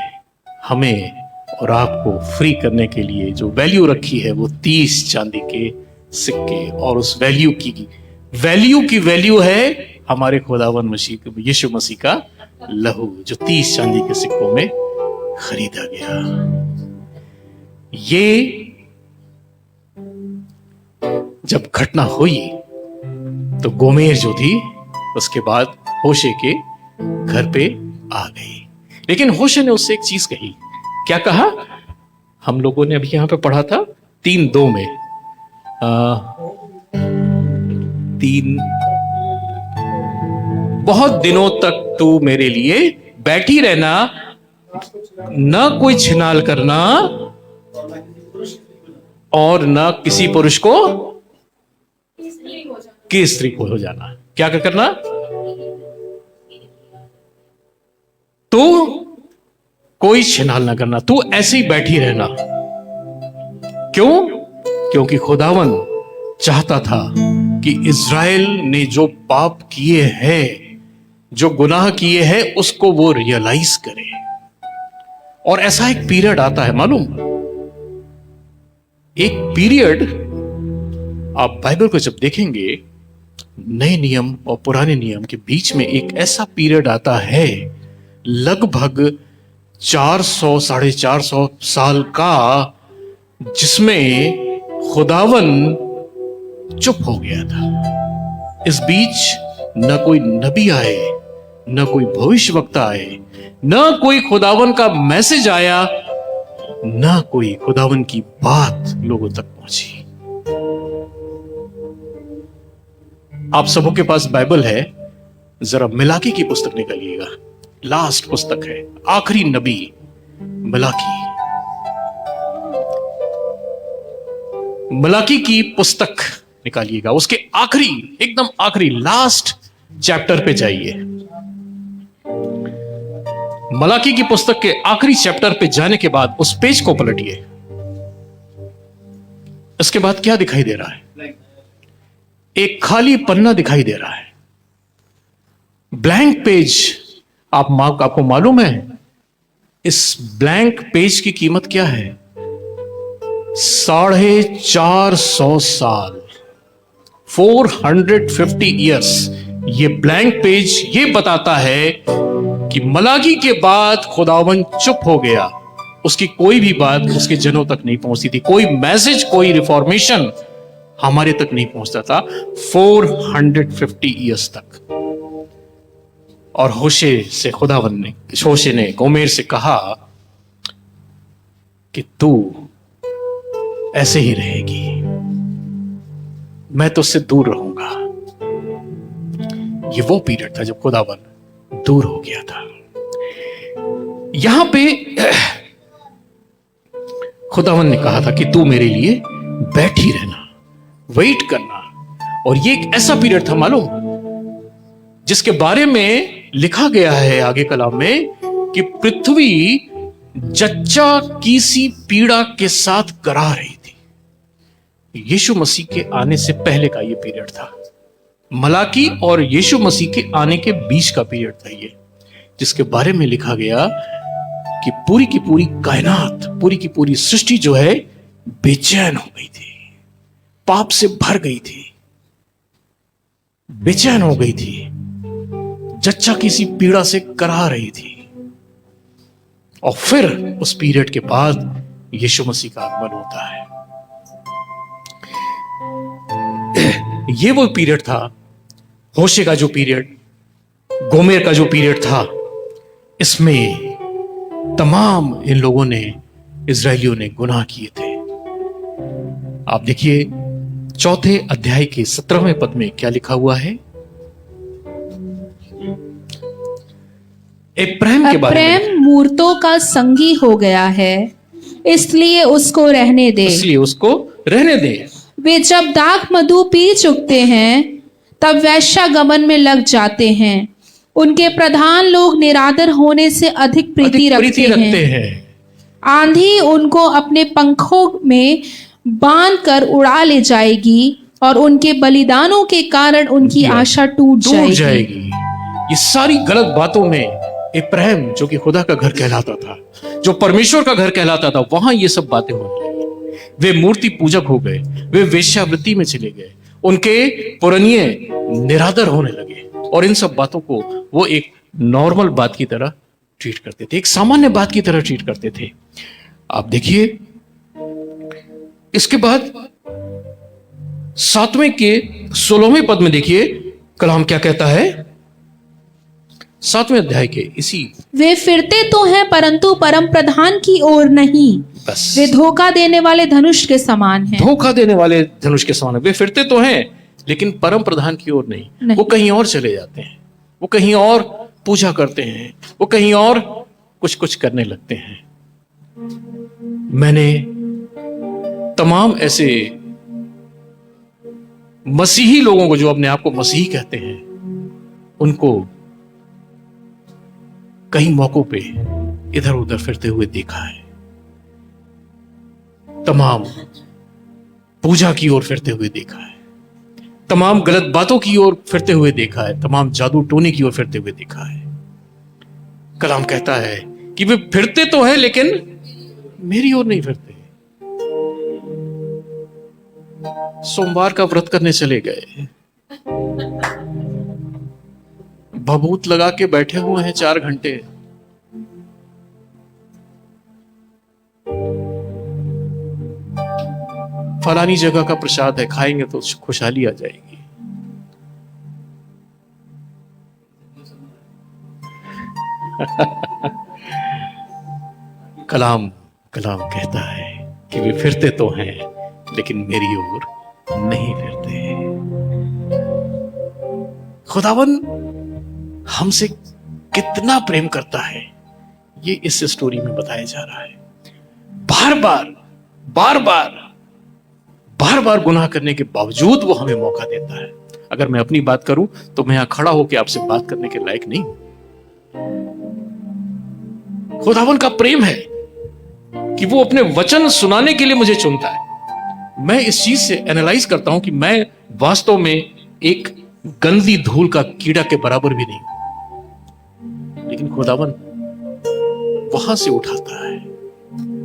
हमें और आपको फ्री करने के लिए जो वैल्यू रखी है वो 30 चांदी के सिक्के, और उस वैल्यू की वैल्यू है हमारे खुदावन मसीह यीशु मसीह का लहू, जो 30 चांदी के सिक्कों में खरीदा गया। ये जब घटना हुई तो गोमेर जो थी उसके बाद होशे के घर पे आ गई। लेकिन होशे ने उससे एक चीज कही। क्या कहा? हम लोगों ने अभी यहां पे पढ़ा था 3:2 में, 3 बहुत दिनों तक तू मेरे लिए बैठी रहना, न कोई छिनाल करना और न किसी पुरुष को की स्त्री को हो जाना। क्या करना? तू कोई छिनाल ना करना, तू ऐसे ही बैठी रहना। क्यों? क्योंकि खुदावन चाहता था कि इज़राइल ने जो पाप किए हैं, जो गुनाह किए हैं, उसको वो रियलाइज करे। और ऐसा एक पीरियड आता है, मालूम, एक पीरियड आप बाइबल को जब देखेंगे, नए नियम और पुराने नियम के बीच में एक ऐसा पीरियड आता है, लगभग 400 साढ़े 400 साल का, जिसमें खुदावन चुप हो गया था। इस बीच न कोई नबी आए, न कोई भविष्यवक्ता आए, न कोई खुदावन का मैसेज आया, न कोई खुदावन की बात लोगों तक पहुंची। आप सबों के पास बाइबल है, जरा मिलाकी की पुस्तक निकालिएगा। लास्ट पुस्तक है, आखिरी नबी मलाकी की पुस्तक निकालिएगा। उसके आखिरी, एकदम आखिरी, लास्ट चैप्टर पे जाइए। मलाकी की पुस्तक के आखिरी चैप्टर पे जाने के बाद उस पेज को पलटिए। इसके बाद क्या दिखाई दे रहा है? एक खाली पन्ना दिखाई दे रहा है, ब्लैंक पेज। आपको मालूम है इस ब्लैंक पेज की कीमत क्या है? 450 साल, 450 ईयर्स। ये ब्लैंक पेज ये बताता है कि मलाकी के बाद खुदावन चुप हो गया। उसकी कोई भी बात उसके जनों तक नहीं पहुंचती थी, कोई मैसेज, कोई रिफॉर्मेशन हमारे तक नहीं पहुंचता था 450 ईयर्स तक। और होशे ने गोमेर से कहा कि तू ऐसे ही रहेगी, मैं तुझसे दूर रहूंगा। ये वो पीरियड था जब खुदावन दूर हो गया था। यहां पे खुदावन ने कहा था कि तू मेरे लिए बैठी रहना, वेट करना। और ये एक ऐसा पीरियड था, मालूम, जिसके बारे में लिखा गया है आगे कलाम में कि पृथ्वी जच्चा की सी पीड़ा के साथ करा रही थी। यीशु मसीह के आने से पहले का यह पीरियड था। मलाकी और यीशु मसीह के आने के बीच का पीरियड था ये, जिसके बारे में लिखा गया कि पूरी की पूरी कायनात, पूरी की पूरी सृष्टि जो है बेचैन हो गई थी, पाप से भर गई थी, बेचैन हो गई थी, जच्चा किसी पीड़ा से करा रही थी। और फिर उस पीरियड के बाद यीशु मसीह का आगमन होता है। ये वो पीरियड था, होशे का जो पीरियड, गोमेर का जो पीरियड था, इसमें तमाम इन लोगों ने, इजरायलियों ने गुनाह किए थे। आप देखिए 4 अध्याय के 17वें पद में क्या लिखा हुआ है। एप्रैम के बारे में, एप्रैम मूर्तों का संगी हो गया है, इसलिए उसको रहने दे। इसलिए उसको रहने दे। वे जब दाख मधु पी चुकते हैं तब वैश्यागमन में लग जाते हैं। उनके प्रधान लोग निरादर होने से अधिक प्रीति रखते हैं। आंधी उनको अपने पंखों में बांध कर उड़ा ले जाएगी और उनके बलिदानों के कारण उनकी आशा टूट जाएगी। ये सारी गलत बातों में इब्राहिम, जो कि खुदा का घर कहलाता था, जो परमेश्वर का घर कहलाता था, वहां ये सब बातें होने लगी। वे मूर्ति पूजक हो गए, वे वेश्यावृत्ति में चले गए, उनके पुरनिये निरादर होने लगे और इन सब बातों को वो एक नॉर्मल बात की तरह ट्रीट करते थे, एक सामान्य बात की तरह ट्रीट करते थे। आप देखिए इसके बाद 7वें के 16वें पद में देखिए कलाम क्या कहता है। 7वें अध्याय के इसी, वे फिरते तो हैं परंतु परम प्रधान की ओर नहीं, बस वे धोखा देने वाले धनुष के समान हैं। धोखा देने वाले धनुष के समान है। वे फिरते तो हैं लेकिन परम प्रधान की ओर नहीं। वो कहीं और चले जाते हैं, वो कहीं और पूजा करते हैं, वो कहीं और कुछ कुछ करने लगते हैं। मैंने तमाम ऐसे मसीही लोगों को, जो अपने आप को मसीही कहते हैं, उनको कई मौकों पे इधर उधर फिरते हुए देखा है। तमाम पूजा की ओर फिरते हुए देखा है, तमाम गलत बातों की ओर फिरते हुए देखा है, तमाम जादू टोने की ओर फिरते हुए देखा है। कलाम कहता है कि वे फिरते तो हैं लेकिन मेरी ओर नहीं फिरते। सोमवार का व्रत करने चले गए, भभूत लगा के बैठे हुए हैं 4 घंटे। फलानी जगह का प्रसाद है, खाएंगे तो खुशहाली आ जाएगी। कलाम कहता है कि वे फिरते तो हैं लेकिन मेरी ओर नहीं फिरते। खुदावन हमसे कितना प्रेम करता है, ये इस स्टोरी में बताया जा रहा है। बार बार गुनाह करने के बावजूद वो हमें मौका देता है। अगर मैं अपनी बात करूं तो मैं यहां खड़ा होकर आपसे बात करने के लायक नहीं हूं। खुदावन का प्रेम है कि वो अपने वचन सुनाने के लिए मुझे चुनता है। मैं इस चीज से एनालाइज करता हूं कि मैं वास्तव में एक गंदी धूल का कीड़ा के बराबर भी नहीं हूं, लेकिन खुदावन वहां से उठाता है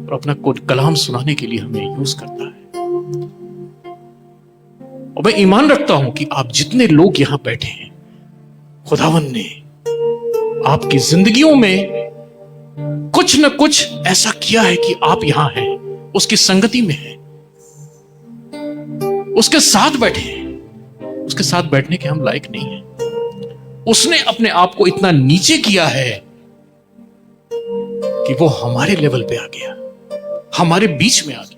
और अपना कलाम सुनाने के लिए हमें यूज करता है। और मैं ईमान रखता हूं कि आप जितने लोग यहां बैठे हैं, खुदावन ने आपकी जिंदगियों में कुछ न कुछ ऐसा किया है कि आप यहां हैं, उसकी संगति में हैं, उसके साथ बैठे हैं। उसके साथ बैठने के हम लायक नहीं हैं। उसने अपने आप को इतना नीचे किया है कि वो हमारे लेवल पे आ गया, हमारे बीच में आ गया।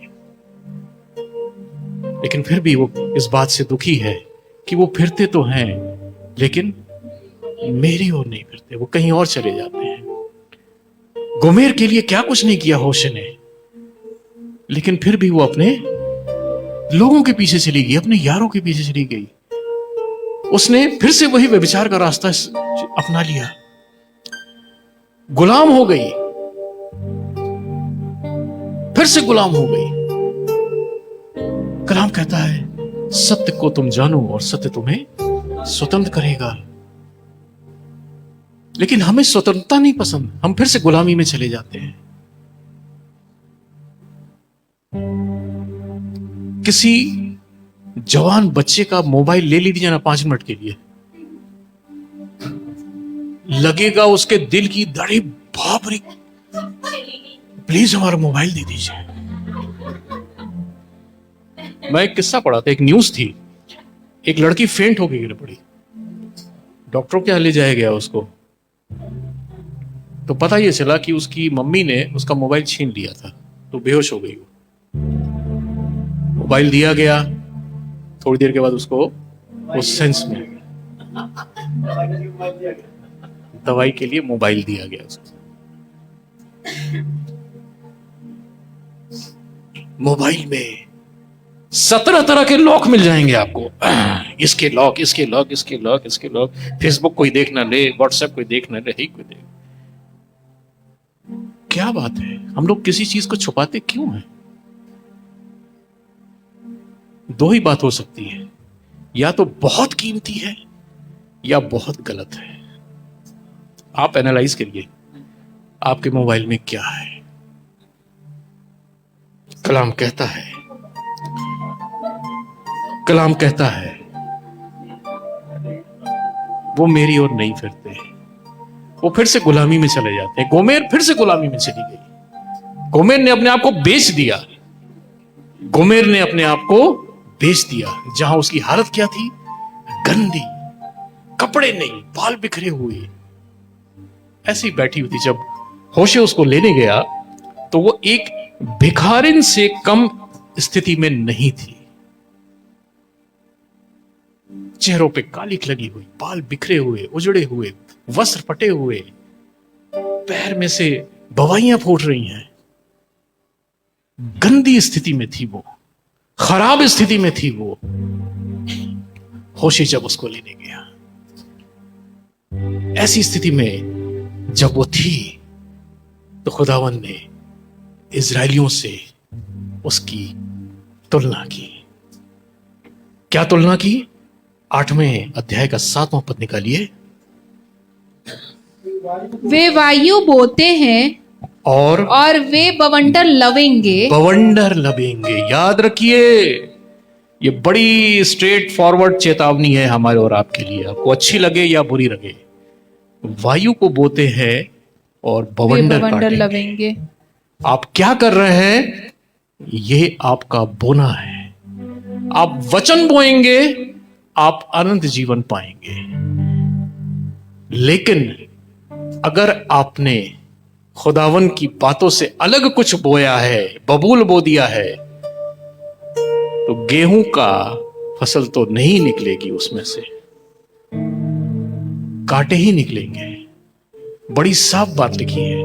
लेकिन फिर भी वो इस बात से दुखी है कि वो फिरते तो हैं लेकिन मेरी ओर नहीं फिरते, वो कहीं और चले जाते हैं। गोमेर के लिए क्या कुछ नहीं किया होशे ने, लेकिन फिर भी वो अपने लोगों के पीछे चली गई, अपने यारों के पीछे चली गई। उसने फिर से वही व्यभिचार का रास्ता अपना लिया, गुलाम हो गई, फिर से गुलाम हो गई। कलाम कहता है सत्य को तुम जानो और सत्य तुम्हें स्वतंत्र करेगा। लेकिन हमें स्वतंत्रता नहीं पसंद, हम फिर से गुलामी में चले जाते हैं। किसी जवान बच्चे का मोबाइल ले लीजिए ना 5 मिनट के लिए, लगेगा उसके दिल की धड़े, बाप रे प्लीज हमारा मोबाइल दे दीजिए। मैं एक किस्सा पढ़ा था, एक न्यूज थी, एक लड़की फेंट हो गई गिर पड़ी, डॉक्टरों के यहाँ ले जाया गया उसको, तो पता ये चला कि उसकी मम्मी ने उसका मोबाइल छीन लिया था, तो बेहोश हो गई वो। मोबाइल दिया गया, थोड़ी देर के बाद उसको वो सेंस में, दवाई के लिए मोबाइल दिया गया उसको। मोबाइल में 17 तरह के लॉक मिल जाएंगे आपको, इसके लॉक, इसके लॉक, इसके लॉक, इसके लॉक, फेसबुक कोई देख ना ले, व्हाट्सएप कोई देख ना ले, कोई देख। क्या बात है, हम लोग किसी चीज को छुपाते क्यों हैं? दो ही बात हो सकती है, या तो बहुत कीमती है या बहुत गलत है। आप एनालाइज करिए आपके मोबाइल में क्या है। कलाम कहता है, कलाम कहता है वो मेरी ओर नहीं फिरते, वो फिर से गुलामी में चले जाते हैं। गोमेर फिर से गुलामी में चली गई। गोमेर ने अपने आप को बेच दिया, गोमेर ने अपने आप को बेच दिया। जहां उसकी हालत क्या थी, गंदी, कपड़े नहीं, बाल बिखरे हुए, ऐसी बैठी हुई थी। जब होशे उसको लेने गया तो वो एक भिखारिन से कम स्थिति में नहीं थी। चेहरों पे कालिख लगी हुई, बाल बिखरे हुए, उजड़े हुए, वस्त्र फटे हुए, पैर में से बवाइयां फूट रही हैं। गंदी स्थिति में थी वो, खराब स्थिति में थी वो। होशे जब उसको लेने गया, ऐसी स्थिति में जब वो थी, तो खुदावन ने इजरायलियों से उसकी तुलना की। क्या तुलना की? 8वें अध्याय का 7वां पद निकालिए। वे वायु बोते हैं और वे बवंडर लवेंगे। बवंडर लवेंगे। याद रखिए, ये बड़ी स्ट्रेट फॉरवर्ड चेतावनी है हमारे और आपके लिए, आपको अच्छी लगे या बुरी लगे। वायु को बोते हैं और बवंडर लवेंगे। आप क्या कर रहे हैं? ये आपका बोना है। आप वचन बोएंगे, आप अनंत जीवन पाएंगे। लेकिन अगर आपने खुदावन की बातों से अलग कुछ बोया है, बबूल बो दिया है, तो गेहूं का फसल तो नहीं निकलेगी, उसमें से कांटे ही निकलेंगे। बड़ी साफ बात लिखी है।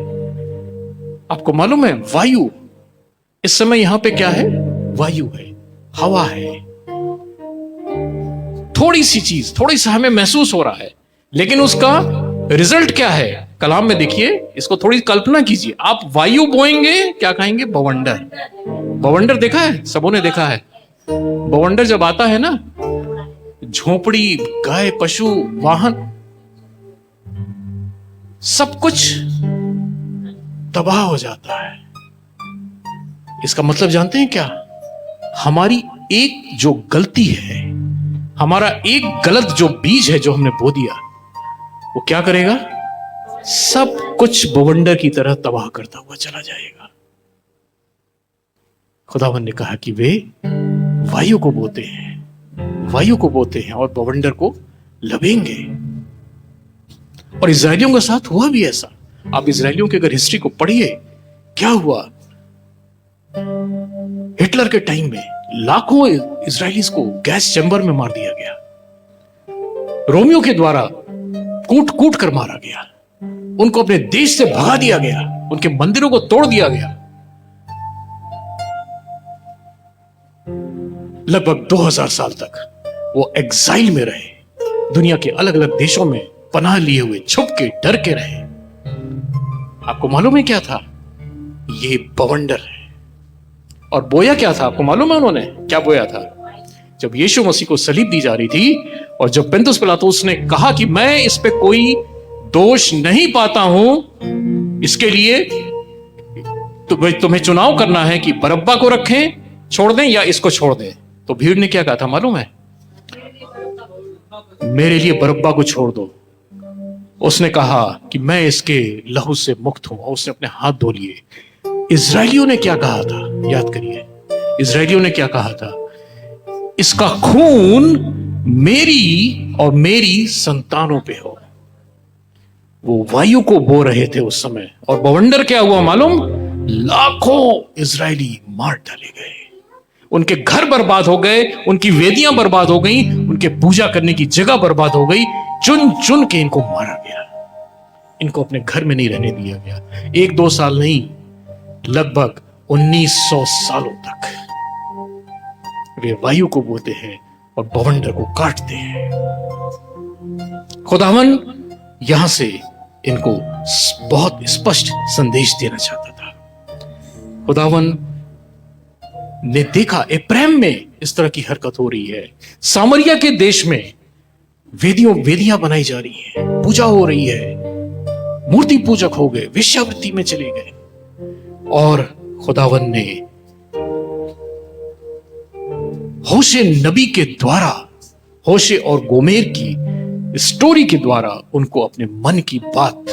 आपको मालूम है, वायु इस समय यहां पे क्या है? वायु है, हवा है, थोड़ी सी चीज, थोड़ी सा हमें महसूस हो रहा है, लेकिन उसका रिजल्ट क्या है? कलाम में देखिए, इसको थोड़ी कल्पना कीजिए। आप वायु बोएंगे, क्या खाएंगे? बवंडर। बवंडर देखा है? सबों ने देखा है। बवंडर जब आता है ना, झोपड़ी, गाय, पशु, वाहन, सब कुछ तबाह हो जाता है। इसका मतलब जानते हैं क्या? हमारी एक जो गलती है, हमारा एक गलत जो बीज है जो हमने बो दिया, वो क्या करेगा? सब कुछ बवंडर की तरह तबाह करता हुआ चला जाएगा। खुदावन ने कहा कि वे वायु को बोते हैं, वायु को बोते हैं और बवंडर को लवेंगे। और इजरायलियों के साथ हुआ भी ऐसा। आप इजरायलियों की अगर हिस्ट्री को पढ़िए, क्या हुआ? हिटलर के टाइम में लाखों इजरायलीज को गैस चैम्बर में मार दिया गया, रोमियो के द्वारा कूट कूट कर मारा गया, उनको अपने देश से भगा दिया गया, उनके मंदिरों को तोड़ दिया गया। लगभग 2000 साल तक वो एग्जाइल में रहे। दुनिया के अलग अलग देशों में पनाह लिए हुए, छुप के, डर के रहे। आपको मालूम है क्या था? ये बवंडर है। और बोया क्या था? आपको मालूम है उन्होंने क्या बोया था? जब यीशु मसीह को सलीब दी जा रही थी और जब पिलातुस पिलातुस ने कहा कि मैं इस पे कोई दोष नहीं पाता हूं, इसके लिए तुम्हें चुनाव करना है कि बरअब्बा को रखें, छोड़ दें, या इसको छोड़ दें। तो भीड़ ने क्या कहा था मालूम है? मेरे लिए बरअब्बा को छोड़ दो। उसने कहा कि मैं इसके लहू से मुक्त हूं, और उसने अपने हाथ धो लिए। इजरायलियों ने क्या कहा था? याद करिए, इजरायलियों ने क्या कहा था? इसका खून मेरी और मेरी संतानों पे हो। वो वायु को बो रहे थे उस समय, और बवंडर क्या हुआ मालूम? लाखों इजरायली मार डाले गए, उनके घर बर्बाद हो गए, उनकी वेदियां बर्बाद हो गई, उनके पूजा करने की जगह बर्बाद हो गई। चुन चुन के इनको मारा गया, इनको अपने घर में नहीं रहने दिया गया। 1-2 साल नहीं, लगभग 1900 सालों तक वे वायु को बोते हैं और बवंडर को काटते हैं। खुदावन यहां से इनको बहुत स्पष्ट संदेश देना चाहता था। खुदावन ने देखा एप्रैम में इस तरह की हरकत हो रही है, सामरिया के देश में वेदियां बनाई जा रही हैं, पूजा हो रही है, मूर्ति पूजक हो गए, वेश्यावृत्ति में चले गए। और खुदावन ने होशे नबी के द्वारा, होशे और गोमेर की स्टोरी के द्वारा उनको अपने मन की बात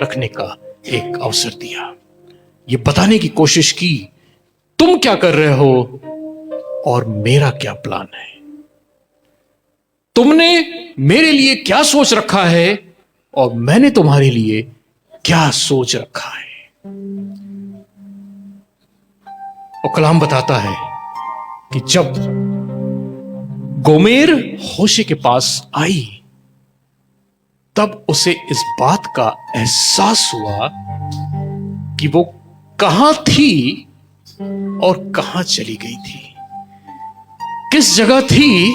रखने का एक अवसर दिया। ये बताने की कोशिश की, तुम क्या कर रहे हो और मेरा क्या प्लान है, तुमने मेरे लिए क्या सोच रखा है और मैंने तुम्हारे लिए क्या सोच रखा है। और कलाम बताता है कि जब गोमेर होशे के पास आई, तब उसे इस बात का एहसास हुआ कि वो कहां थी और कहां चली गई थी, किस जगह थी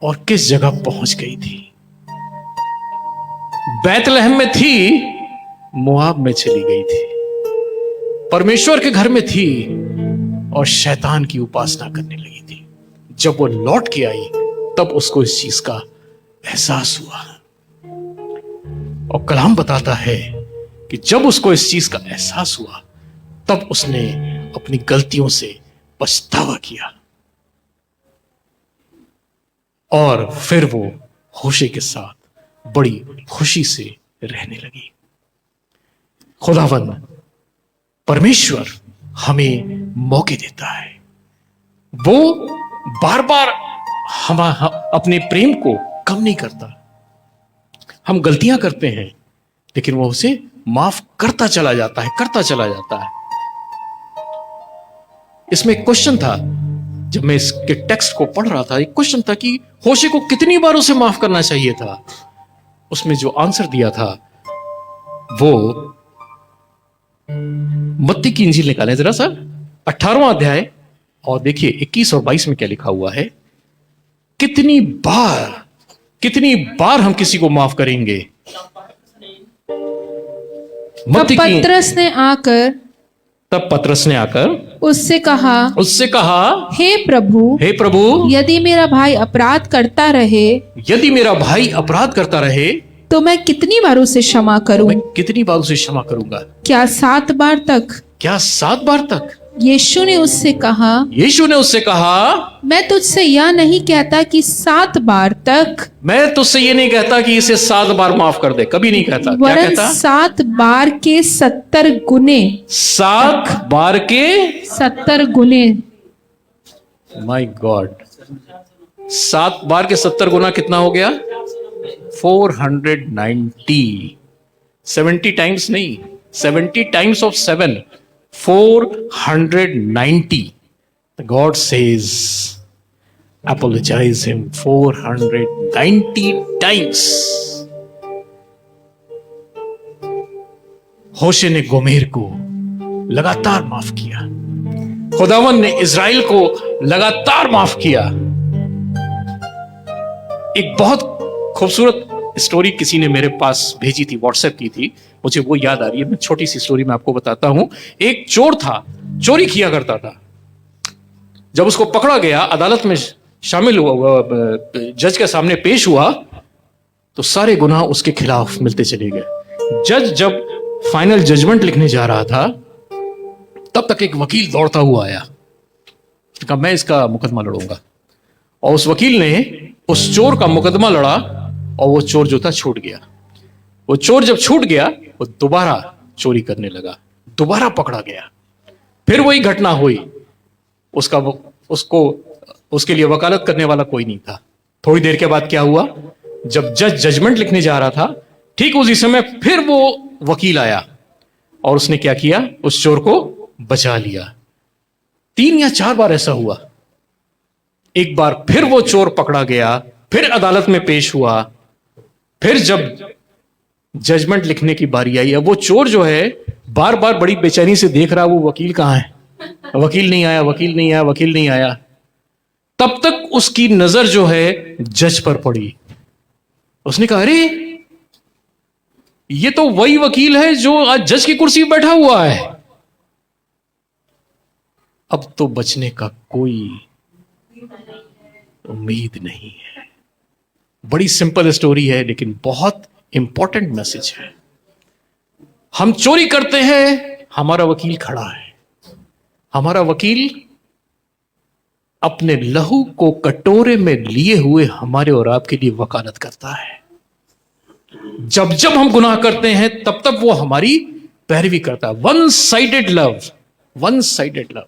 और किस जगह पहुंच गई थी। बैतलहम में थी, मोआब में चली गई थी, परमेश्वर के घर में थी और शैतान की उपासना करने लगी थी। जब वो लौट के आई, तब उसको इस चीज का एहसास हुआ। और कलाम बताता है कि जब उसको इस चीज का एहसास हुआ, तब उसने अपनी गलतियों से पछतावा किया और फिर वो होशे के साथ बड़ी खुशी से रहने लगी। खुदावन परमेश्वर हमें मौके देता है, वो बार बार हम अपने प्रेम को कम नहीं करता। हम गलतियां करते हैं, लेकिन वो उसे माफ करता चला जाता है, करता चला जाता है। इसमें एक क्वेश्चन था, जब मैं इसके टेक्स्ट को पढ़ रहा था, एक क्वेश्चन था कि होशे को कितनी बार उसे माफ करना चाहिए था। उसमें जो आंसर दिया था वो मत्ती की इंजील निकालें जरा सा, 18वां अध्याय, और देखिए 21 और 22 में क्या लिखा हुआ है। कितनी बार हम किसी को माफ करेंगे। तब पतरस ने आकर उससे कहा, हे प्रभु, यदि मेरा भाई अपराध करता रहे, तो मैं कितनी बार उसे क्षमा करूं? क्या 7 बार तक? यीशु ने उससे कहा, मैं तुझसे यह नहीं कहता कि 7 बार तक, मैं तुझसे ये नहीं कहता कि इसे 7 बार माफ कर दे, कभी नहीं कहता। क्या कहता? 7 बार के 70 गुने। 7 बार के 70 गुने। माय गॉड, 7 बार के 70 गुना कितना हो गया? 490। 70 टाइम्स नहीं, 70 times of 7, 490. God says, apologize him 490 times. होशे ने गोमेर को लगातार माफ किया, खुदावन ने इज़राइल को लगातार माफ किया। एक बहुत खूबसूरत स्टोरी किसी ने मेरे पास भेजी थी, व्हाट्सएप की थी, मुझे वो याद आ रही है। मैं छोटी सी स्टोरी मैं आपको बताता हूं। एक चोर था, चोरी किया करता था। जब उसको पकड़ा गया, अदालत में शामिल हुआ, जज के सामने पेश हुआ, तो सारे गुनाह उसके खिलाफ मिलते चले गए। जज जब फाइनल जजमेंट लिखने जा रहा था, तब तक एक वकील दौड़ता हुआ आया। उसने कहा मैं इसका मुकदमा लड़ूंगा। और उस वकील ने उस चोर का मुकदमा लड़ा और वो चोर जो था छूट गया। वो चोर जब छूट गया, वो दोबारा चोरी करने लगा, दोबारा पकड़ा गया। फिर वही घटना हुई। उसके लिए वकालत करने वाला कोई नहीं था। थोड़ी देर के बाद क्या हुआ, जब जज जजमेंट लिखने जा रहा था, ठीक उसी समय फिर वो वकील आया और उसने क्या किया, उस चोर को बचा लिया। 3 या 4 बार ऐसा हुआ। एक बार फिर वो चोर पकड़ा गया, फिर अदालत में पेश हुआ। फिर जब जजमेंट लिखने की बारी आई, अब वो चोर जो है बार बार बड़ी बेचैनी से देख रहा, वो वकील कहां है, वकील नहीं आया, वकील नहीं आया, वकील नहीं आया। तब तक उसकी नजर जो है जज पर पड़ी। उसने कहा अरे ये तो वही वकील है जो आज जज की कुर्सी पर बैठा हुआ है। अब तो बचने का कोई उम्मीद नहीं है। बड़ी सिंपल स्टोरी है, लेकिन बहुत इंपॉर्टेंट मैसेज है। हम चोरी करते हैं, हमारा वकील खड़ा है। हमारा वकील अपने लहू को कटोरे में लिए हुए हमारे और आपके लिए वकालत करता है। जब जब हम गुनाह करते हैं, तब तब वो हमारी पैरवी करता है। One sided love, one sided love.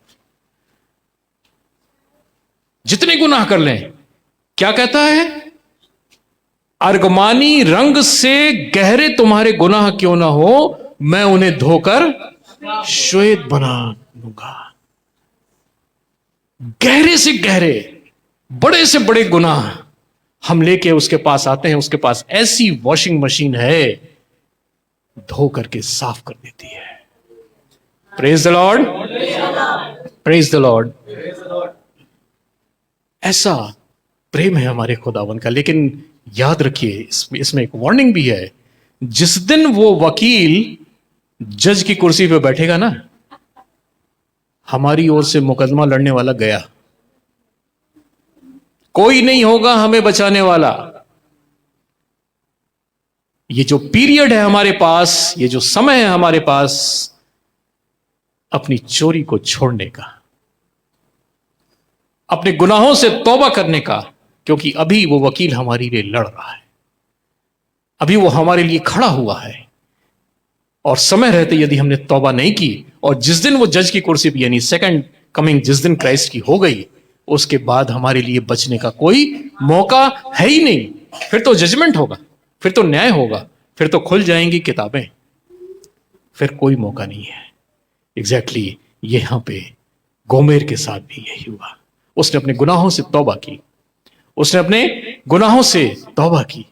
जितने गुनाह कर लें, क्या कहता है, अर्गमानी रंग से गहरे तुम्हारे गुनाह क्यों ना हो, मैं उन्हें धोकर श्वेत बना दूंगा। गहरे से गहरे, बड़े से बड़े गुनाह हम लेके उसके पास आते हैं। उसके पास ऐसी वॉशिंग मशीन है, धो करके साफ कर देती है। Praise the Lord, praise the Lord. ऐसा प्रेम है हमारे खुदावन का। लेकिन याद रखिए, इसमें एक वार्निंग भी है। जिस दिन वो वकील जज की कुर्सी पे बैठेगा ना, हमारी ओर से मुकदमा लड़ने वाला गया, कोई नहीं होगा हमें बचाने वाला। ये जो पीरियड है हमारे पास, ये जो समय है हमारे पास, अपनी चोरी को छोड़ने का, अपने गुनाहों से तौबा करने का, क्योंकि अभी वो वकील हमारे लिए लड़ रहा है, अभी वो हमारे लिए खड़ा हुआ है। और समय रहते यदि हमने तौबा नहीं की, और जिस दिन वो जज की कुर्सी पर, यानी सेकंड कमिंग जिस दिन क्राइस्ट की हो गई, उसके बाद हमारे लिए बचने का कोई मौका है ही नहीं। फिर तो जजमेंट होगा, फिर तो न्याय होगा, फिर तो खुल जाएंगी किताबें, फिर कोई मौका नहीं है। एग्जैक्टली यहां पे गोमेर के साथ भी यही हुआ। उसने अपने गुनाहों से तौबा की, उसने अपने गुनाहों से तौबा की,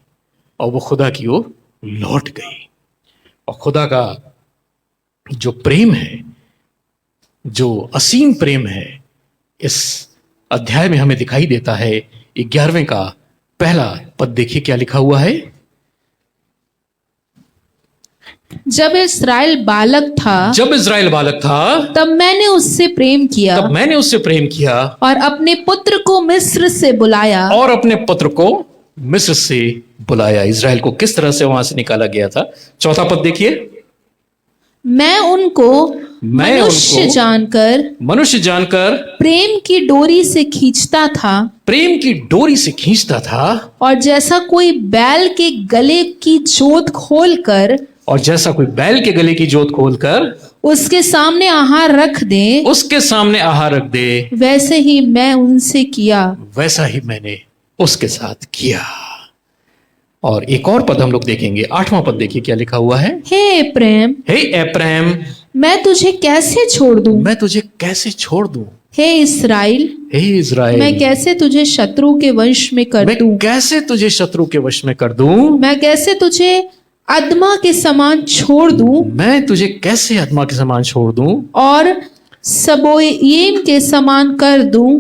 और वो खुदा की ओर लौट गई। और खुदा का जो प्रेम है, जो असीम प्रेम है, इस अध्याय में हमें दिखाई देता है। 11वें का पहला पद देखिए क्या लिखा हुआ है। जब इस्राएल बालक था, जब इस्राएल बालक था, तब मैंने उससे प्रेम किया, तब मैंने उससे प्रेम किया, और अपने पुत्र को मिस्र से बुलाया, और अपने पुत्र को मिस्र से बुलाया। इस्राएल को किस तरह से वहां से निकाला गया था। 4था पद देखिए। मैं उनको मनुष्य जानकर प्रेम की डोरी से खींचता था, प्रेम की डोरी से खींचता था, और जैसा कोई बैल के गले की जोत खोलकर, और जैसा कोई बैल के गले की जोत खोलकर उसके सामने आहार रख दे, उसके सामने आहार रख दे, वैसे ही मैं उनसे किया, वैसा ही मैंने उसके साथ किया। और एक और पद हम लोग देखेंगे, 8वां पद देखिए क्या लिखा हुआ है। हे प्रेम, हे एप्रैम, मैं तुझे कैसे छोड़ दूं, मैं तुझे कैसे छोड़ दूं। हे इस्राएल, हे इस्राएल, मैं कैसे तुझे शत्रु के वश में कर दूं, मैं कैसे तुझे शत्रु के वश में कर दूं, मैं कैसे तुझे अदमा के समान छोड़ दूं, मैं तुझे कैसे अदमा के समान छोड़ दूं, और सबोयीम के समान कर दूं,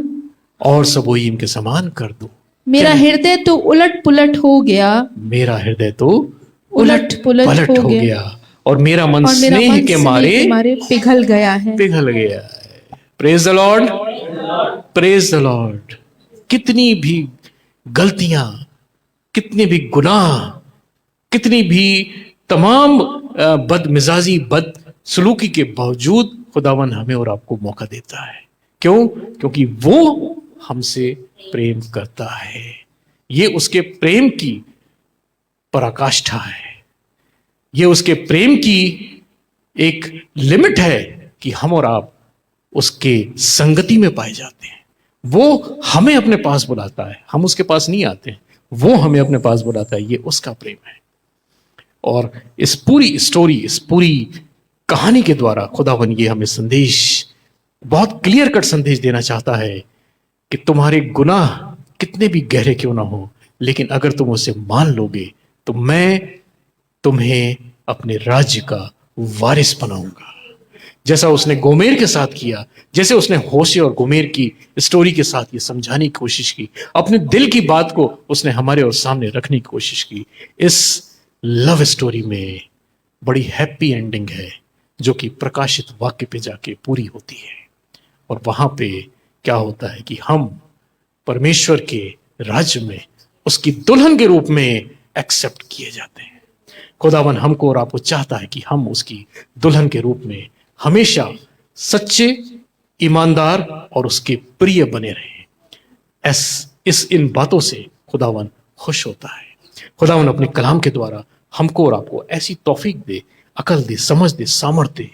और सबोयीम के समान कर दूं। मेरा हृदय तो उलट पुलट हो गया, मेरा हृदय तो उलट पुलट हो गया, और मेरा मन और मेरा स्नेह मन के स्नेह मारे पिघल गया है। पिघल गया है। Praise the Lord, praise the Lord. कितनी भी गलतियां, कितने भी गुनाह, कितनी भी तमाम बदमिजाजी, बद सलूकी के बावजूद खुदावन हमें और आपको मौका देता है। क्यों? क्योंकि वो हमसे प्रेम करता है। ये उसके प्रेम की पराकाष्ठा है, ये उसके प्रेम की एक लिमिट है कि हम और आप उसके संगति में पाए जाते हैं। वो हमें अपने पास बुलाता है, हम उसके पास नहीं आते हैं, वो हमें अपने पास बुलाता है। ये उसका प्रेम है। और इस पूरी स्टोरी, इस पूरी कहानी के द्वारा खुदावन ये हमें संदेश, बहुत क्लियर कट संदेश देना चाहता है कि तुम्हारे गुनाह कितने भी गहरे क्यों ना हो, लेकिन अगर तुम उसे मान लोगे तो मैं तुम्हें अपने राज्य का वारिस बनाऊंगा। जैसा उसने गोमेर के साथ किया, जैसे उसने होशे और गोमेर की स्टोरी के साथ ये समझाने की कोशिश की, अपने दिल की बात को उसने हमारे और सामने रखने की कोशिश की। इस लव स्टोरी में बड़ी हैप्पी एंडिंग है जो कि प्रकाशित वाक्य पे जाके पूरी होती है। और वहां पे क्या होता है कि हम परमेश्वर के राज्य में उसकी दुल्हन के रूप में एक्सेप्ट किए जाते हैं। खुदावन हमको और आपको चाहता है कि हम उसकी दुल्हन के रूप में हमेशा सच्चे, ईमानदार और उसके प्रिय बने रहें। इन बातों से खुदावन खुश होता है। खुदावन अपने कलाम के द्वारा हमको और आपको ऐसी तौफीक दे, अकल दे, समझ दे, सामर्थ्य दे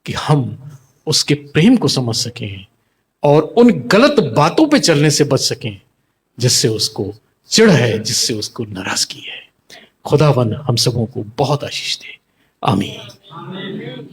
कि हम उसके प्रेम को समझ सकें और उन गलत बातों पे चलने से बच सकें जिससे उसको चिढ़ है, जिससे उसको नाराजगी है। खुदावन हम सबों को बहुत आशीष दे। आमीन।